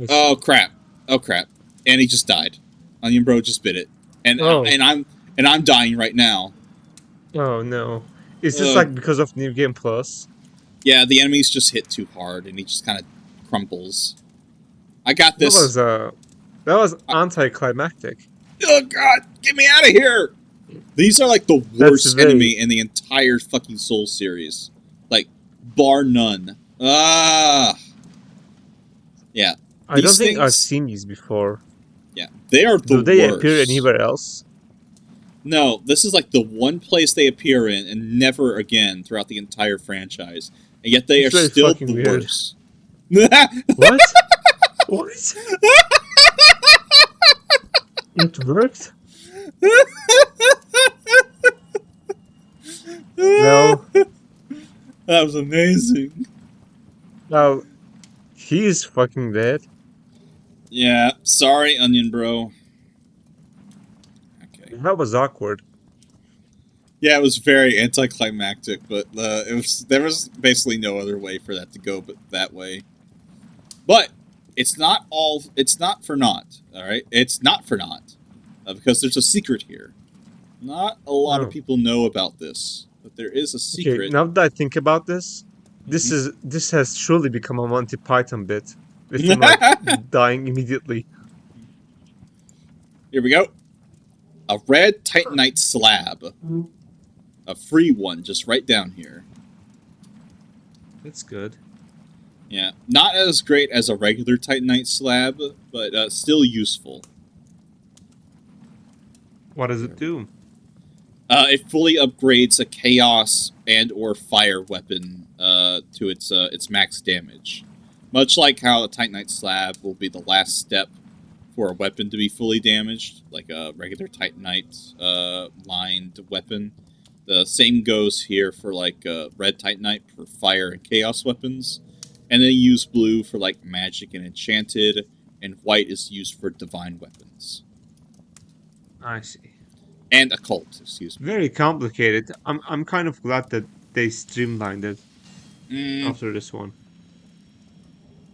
Oh crap! Oh crap! And he just died. Onion Bro just bit it, and I'm dying right now. Oh no! Is this like because of New Game Plus? Yeah, the enemies just hit too hard, and he just kind of crumples. I got this. That was anticlimactic. Oh god, get me out of here! These are like the worst enemy in the entire fucking Soul series. Like, bar none. Ah! Yeah. I don't think I've seen these before. Yeah, they are the worst. Do they appear anywhere else? No, this is like the one place they appear in, and never again throughout the entire franchise. And yet they are still the worst. What? What? It worked? No. That was amazing. Now, he's fucking dead. Yeah, sorry, Onion Bro. Okay. That was awkward. Yeah, it was very anticlimactic, but there was basically no other way for that to go but that way. But it's not for naught, all right? It's not for naught, because there's a secret here. Not a lot of people know about this, but there is a secret. Okay, now that I think about this, this has truly become a Monty Python bit, with him like dying immediately. Here we go. A red Titanite slab. A free one, just right down here. That's good. Yeah, not as great as a regular Titanite slab, but still useful. What does it do? It fully upgrades a chaos and/or fire weapon to its max damage. Much like how a Titanite slab will be the last step for a weapon to be fully damaged, like a regular Titanite lined weapon. The same goes here for like red Titanite for fire and chaos weapons, and then you use blue for like magic and enchanted, and white is used for divine weapons. I see. And occult, excuse me. Very complicated. I'm kind of glad that they streamlined it after this one.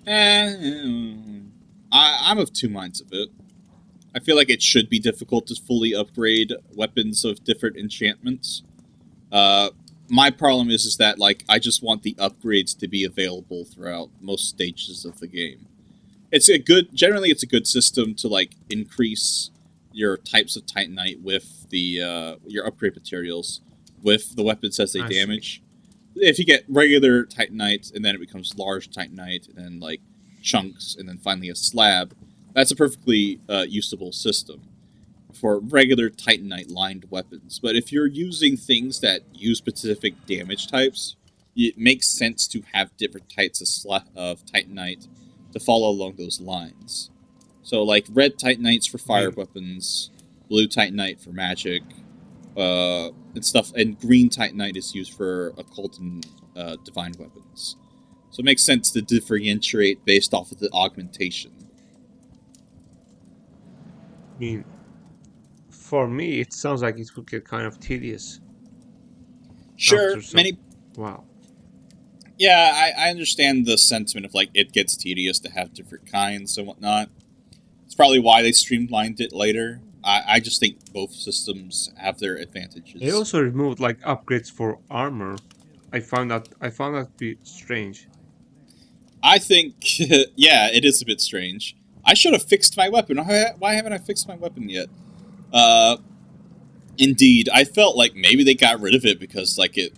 I'm of two minds of it. I feel like it should be difficult to fully upgrade weapons of different enchantments. My problem is that like I just want the upgrades to be available throughout most stages of the game. Generally it's a good system to like increase your types of Titanite with the your upgrade materials with the weapons as they damage. If you get regular Titanite and then it becomes large Titanite and then like chunks and then finally a slab, that's a perfectly usable system for regular Titanite lined weapons. But if you're using things that use specific damage types, it makes sense to have different types of Titanite to follow along those lines. So like red Titanites for fire weapons, blue Titanite for magic, and stuff, and green Titanite is used for occult and divine weapons. So it makes sense to differentiate based off of the augmentation. I mean, for me, it sounds like it would get kind of tedious. Sure, Wow. Yeah, I understand the sentiment of like it gets tedious to have different kinds and whatnot. It's probably why they streamlined it later. I just think both systems have their advantages. They also removed like upgrades for armor. I found that to be strange. I think, yeah, it is a bit strange. I should have fixed my weapon. Why haven't I fixed my weapon yet? Indeed, I felt like maybe they got rid of it because like it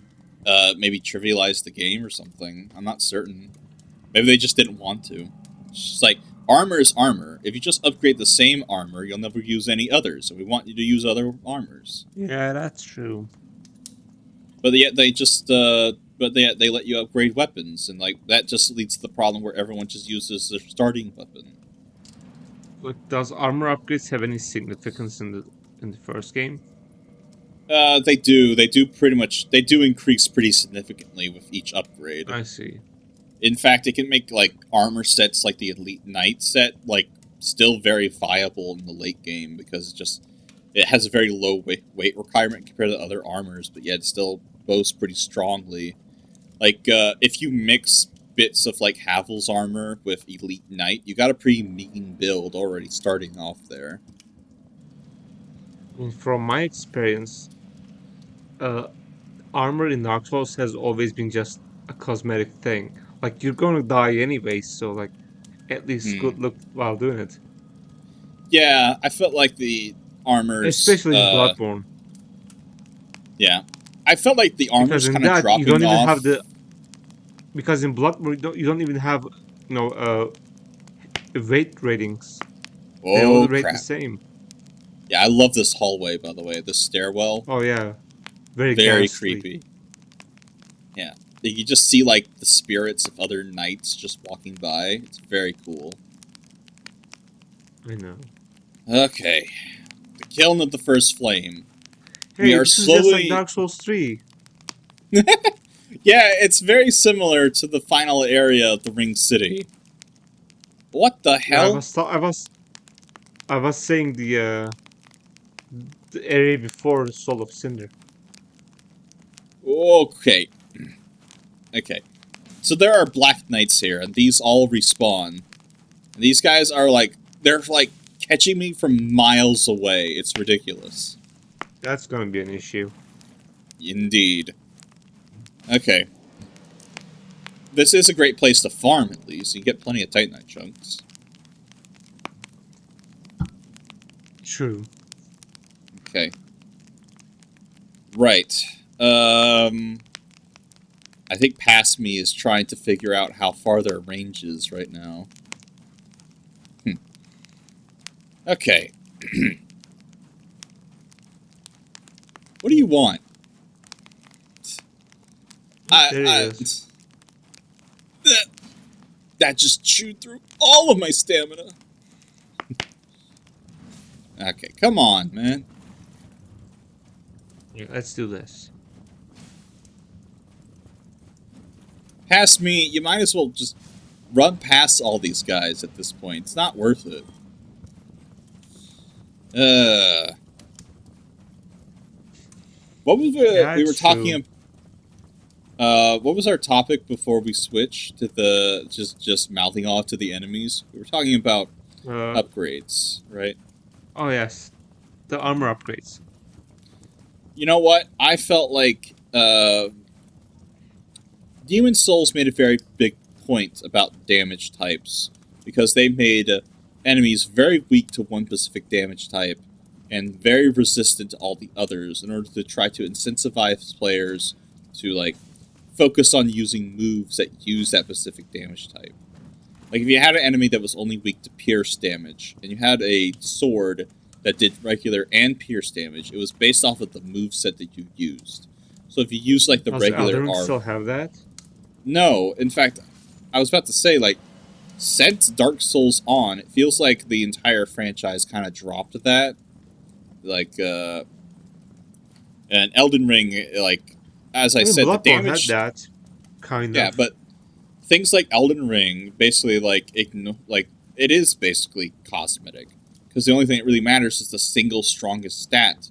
maybe trivialized the game or something. I'm not certain. Maybe they just didn't want to. It's just like, armor is armor. If you just upgrade the same armor, you'll never use any others. So we want you to use other armors. Yeah, that's true. But yet they just, they let you upgrade weapons, and like that just leads to the problem where everyone just uses their starting weapon. Like, does armor upgrades have any significance in the first game? They do. They do pretty much. They do increase pretty significantly with each upgrade. I see. In fact, it can make like armor sets like the Elite Knight set like still very viable in the late game because it has a very low weight requirement compared to other armors, but yet it still boasts pretty strongly. Like if you mix bits of like Havel's armor with Elite Knight, you got a pretty mean build already starting off there. From my experience, armor in Dark Souls has always been just a cosmetic thing. Like, you're gonna die anyway, so like, at least good look while doing it. Yeah, I felt like the armors, especially in Bloodborne. Yeah, I felt like the armor's kind of dropping you don't even off. have the because in Bloodborne you don't even have weight ratings. They all rate the same. Yeah, I love this hallway, by the way. This stairwell. Oh yeah, very creepy. Yeah, you just see like the spirits of other knights just walking by. It's very cool. I know. Okay, the kiln of the first flame. Hey, we are this slowly... is just like Dark Souls 3. Yeah, it's very similar to the final area of the Ring City. What the hell? I was saying the area before the Soul of Cinder. Okay. Okay. So there are Black Knights here, and these all respawn. And these guys are like, they're like catching me from miles away. It's ridiculous. That's gonna be an issue. Indeed. Okay. This is a great place to farm, at least. You get plenty of Titanite chunks. True. Okay. Right. I think past me is trying to figure out how far their range is right now. Okay. What do you want? There he is. That just chewed through all of my stamina. Okay, come on, man. Yeah, let's do this. Past me, you might as well just run past all these guys at this point. It's not worth it. What was we were talking about? What was our topic before we switched to the just mouthing off to the enemies? We were talking about upgrades, right? Oh yes, the armor upgrades. You know what? I felt like Demon Souls made a very big point about damage types because they made enemies very weak to one specific damage type and very resistant to all the others in order to try to incentivize players to like focus on using moves that use that specific damage type. Like if you had an enemy that was only weak to pierce damage and you had a sword that did regular and pierce damage, it was based off of the moveset that you used. So if you use like the regular armor, armor, still have that? No, in fact, I was about to say like since Dark Souls on, it feels like the entire franchise kind of dropped that. Like and Elden Ring, like as I said, the damage had that kind yeah, of. but things like Elden Ring basically like it is basically cosmetic. Because the only thing that really matters is the single strongest stat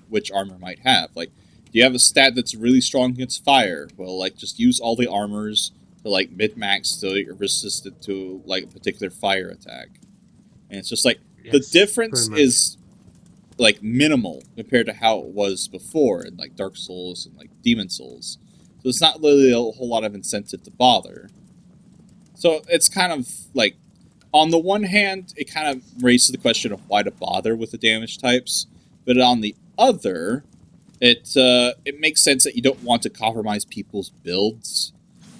which armor might have. Like, do you have a stat that's really strong against fire? Well, like, just use all the armors to, like, mid-max so you're resistant to, like, a particular fire attack. And it's just like, the difference is, like, minimal compared to how it was before in, like, Dark Souls and, like, Demon Souls. So it's not really a whole lot of incentive to bother. So it's kind of, like, on the one hand, it kind of raises the question of why to bother with the damage types, but on the other, it makes sense that you don't want to compromise people's builds,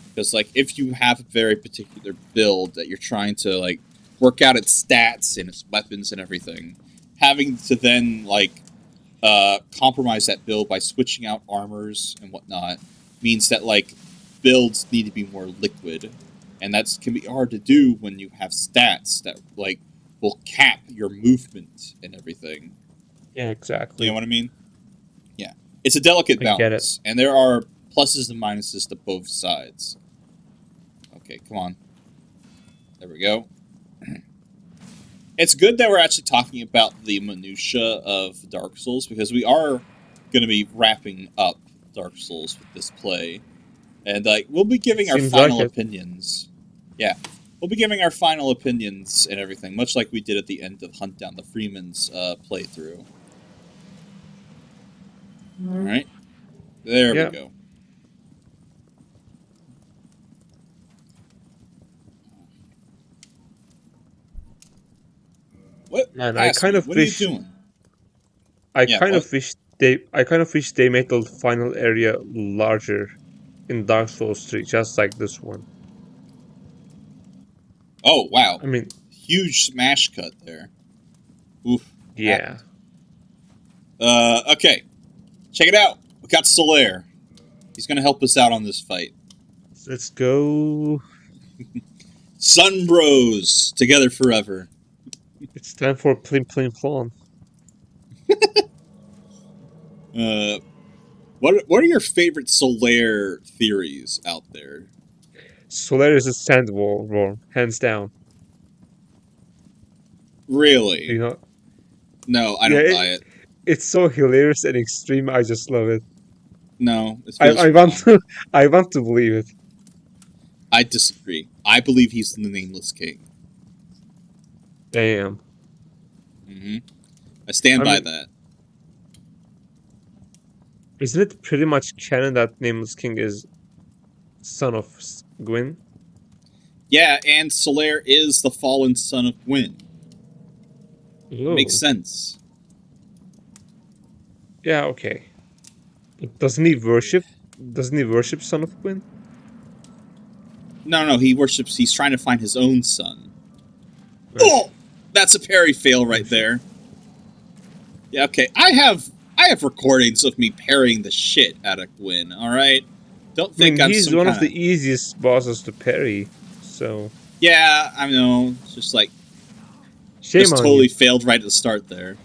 because like if you have a very particular build that you're trying to like work out its stats and its weapons and everything, having to then like compromise that build by switching out armors and whatnot means that like builds need to be more liquid. And that can be hard to do when you have stats that, like, will cap your movement and everything. Yeah, exactly. You know what I mean? Yeah. It's a delicate balance. Get it. And there are pluses and minuses to both sides. Okay, come on. There we go. It's good that we're actually talking about the minutia of Dark Souls, because we are going to be wrapping up Dark Souls with this play. And like we'll be giving our final opinions. Yeah. We'll be giving our final opinions and everything, much like we did at the end of Hunt Down the Freeman's playthrough. Alright. There we go. What? Man, I kind of what wish. Are you doing? I kind of wish they made the final area larger in Dark Souls 3, just like this one. Oh, wow. I mean... Huge smash cut there. Oof. Yeah. Okay. Check it out. We got Solaire. He's going to help us out on this fight. Let's go. Sun Bros. Together forever. It's time for Plim Plim Plon. What are your favorite Solaire theories out there? Solaire is a sandworm, hands down. Really? You know? No, I don't buy it. It's so hilarious and extreme. I just love it. No, I want to believe it. I disagree. I believe he's the Nameless King. Damn. I stand by that. Isn't it pretty much canon that Nameless King is son of Gwyn? Yeah, and Solaire is the fallen son of Gwyn. Ooh. Makes sense. Yeah, okay. Doesn't he worship? Doesn't he worship Son of Quinn? No, he's trying to find his own son. Right. Oh! That's a parry fail right there. Yeah, okay. I have recordings of me parrying the shit out of Gwyn, alright? Don't think I'm he's some one kind of the easiest bosses to parry, so... Yeah, I know. It's just like... Shame just on totally you. failed right at the start there.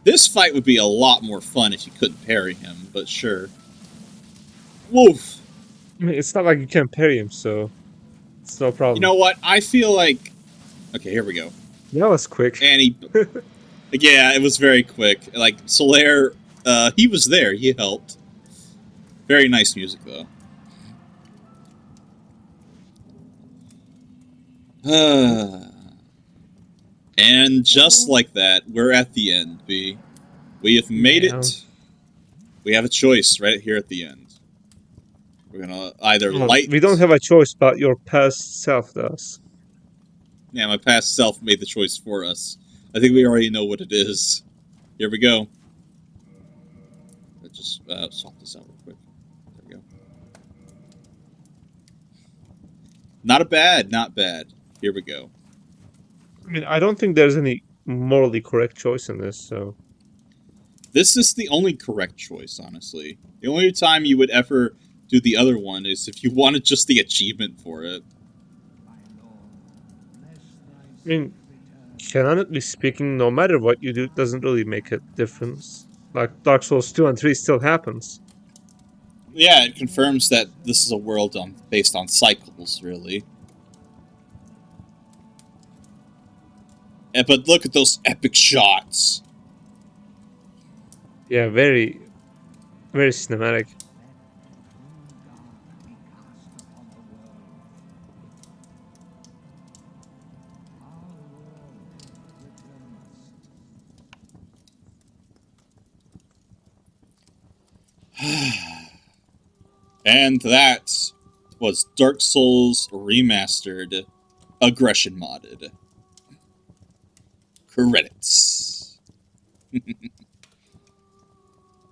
This fight would be a lot more fun if you couldn't parry him, but sure. Woof! I mean, it's not like you can't parry him, so... It's no problem. You know what? I feel like... Okay, here we go. That was quick. And he... Yeah, it was very quick. Like, Solaire, he was there. He helped. Very nice music, though. And just like that, we're at the end, B. We have made it. We have a choice right here at the end. We're gonna either light... We don't have a choice, but your past self does. Yeah, my past self made the choice for us. I think we already know what it is. Here we go. Let's just swap this out real quick. There we go. Not bad. Here we go. I mean, I don't think there's any morally correct choice in this, so... This is the only correct choice, honestly. The only time you would ever do the other one is if you wanted just the achievement for it. I mean, canonically speaking, no matter what you do, it doesn't really make a difference. Like, Dark Souls 2 and 3 still happens. Yeah, it confirms that this is a world based on cycles, really. Yeah, but look at those epic shots. Yeah, very, very cinematic. And that was Dark Souls Remastered, Aggression Modded. Credits.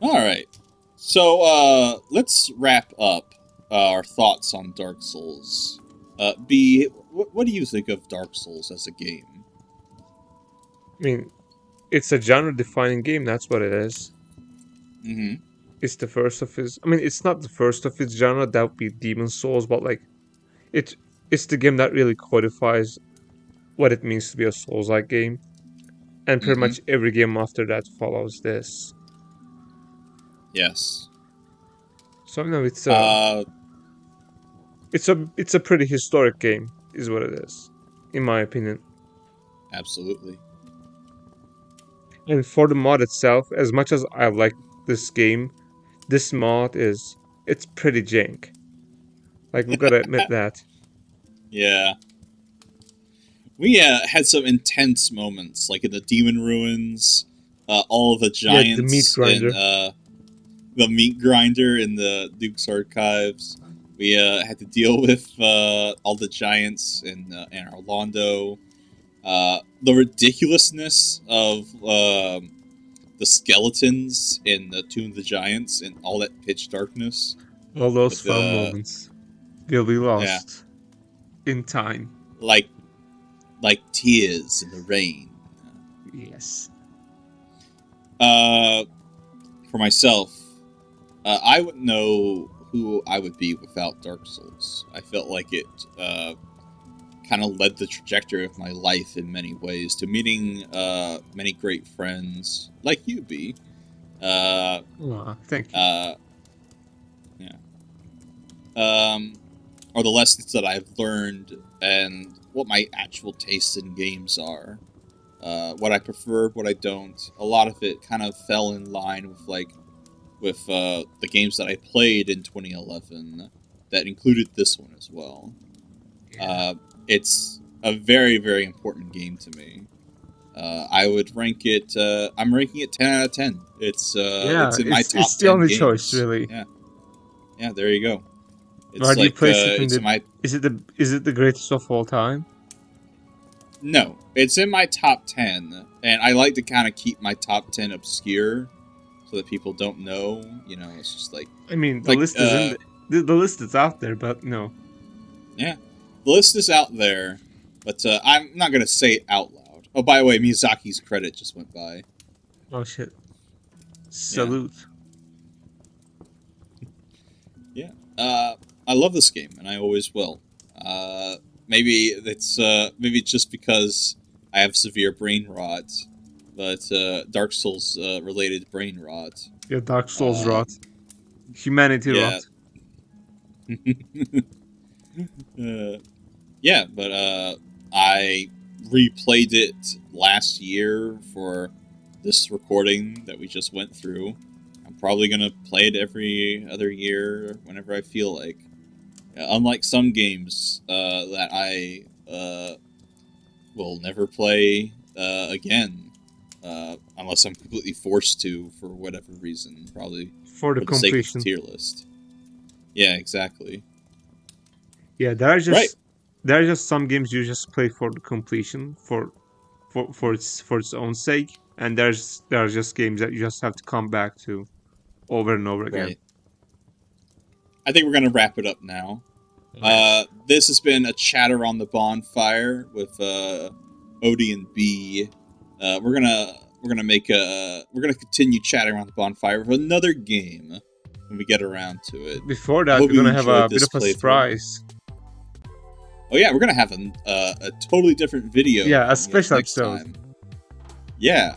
Alright, so let's wrap up our thoughts on Dark Souls. B, what do you think of Dark Souls as a game? I mean, it's a genre-defining game, that's what it is. Mm-hmm. It's the first of its... I mean, it's not the first of its genre, that would be Demon Souls, but, like, it's the game that really codifies what it means to be a Souls-like game. And pretty much every game after that follows this. Yes. So, you know, it's a pretty historic game, is what it is, in my opinion. Absolutely. And for the mod itself, as much as I like this game, this mod it's pretty jank. Like, we gotta admit that. Yeah. We had some intense moments, like in the Demon Ruins, all of the giants, the meat grinder. And, the meat grinder in the Duke's Archives. We had to deal with all the giants in Orlando. The ridiculousness of the skeletons in the Tomb of the Giants and all that pitch darkness. All those fun moments will be lost in time. Like tears in the rain. Yes. For myself, I wouldn't know who I would be without Dark Souls. I felt like it kind of led the trajectory of my life in many ways to meeting many great friends like you, B. Thank you. Or the lessons that I've learned and what my actual tastes in games are. What I prefer, what I don't. A lot of it kind of fell in line with the games that I played in 2011 that included this one as well. It's a very, very important game to me. I would rank it. I'm ranking it 10 out of 10. It's in my top 10 It's the only games. choice, really. Yeah. There you go. It's Why do you place it it's Is it the greatest of all time? No, it's in my top 10, and I like to kind of keep my top 10 obscure, so that people don't know. You know, it's just like, I mean, the like, list is in the list is out there, but no. yeah, the list is out there, but I'm not gonna say it out loud. Oh, by the way, Miyazaki's credit just went by. Oh shit! Salute. Yeah, I love this game, and I always will. Maybe it's just because I have severe brain rot, but Dark Souls related brain rot. Yeah, Dark Souls rot. Humanity Yeah. rot. Yeah, but I replayed it last year for this recording that we just went through. I'm probably gonna play it every other year whenever I feel like. Unlike some games that I will never play again, unless I'm completely forced to for whatever reason, probably For the for the sake of the completion. tier list. Yeah, exactly. Yeah, there are Right. just some games you just play for the completion for its own sake, and there are just games that you just have to come back to over and over again. Right. I think we're gonna wrap it up now. Nice. This has been a chat around the bonfire with Ody and B. We're gonna continue chatting around the bonfire with another game when we get around to it. Before I that, hope we're you gonna have enjoyed a bit this of a playthrough. surprise. Oh yeah, we're gonna have a totally different video. Yeah, a special next episode. time. Yeah,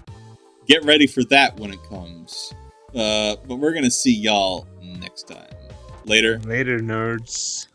get ready for that when it comes. But we're gonna see y'all next time. Later. Later, nerds.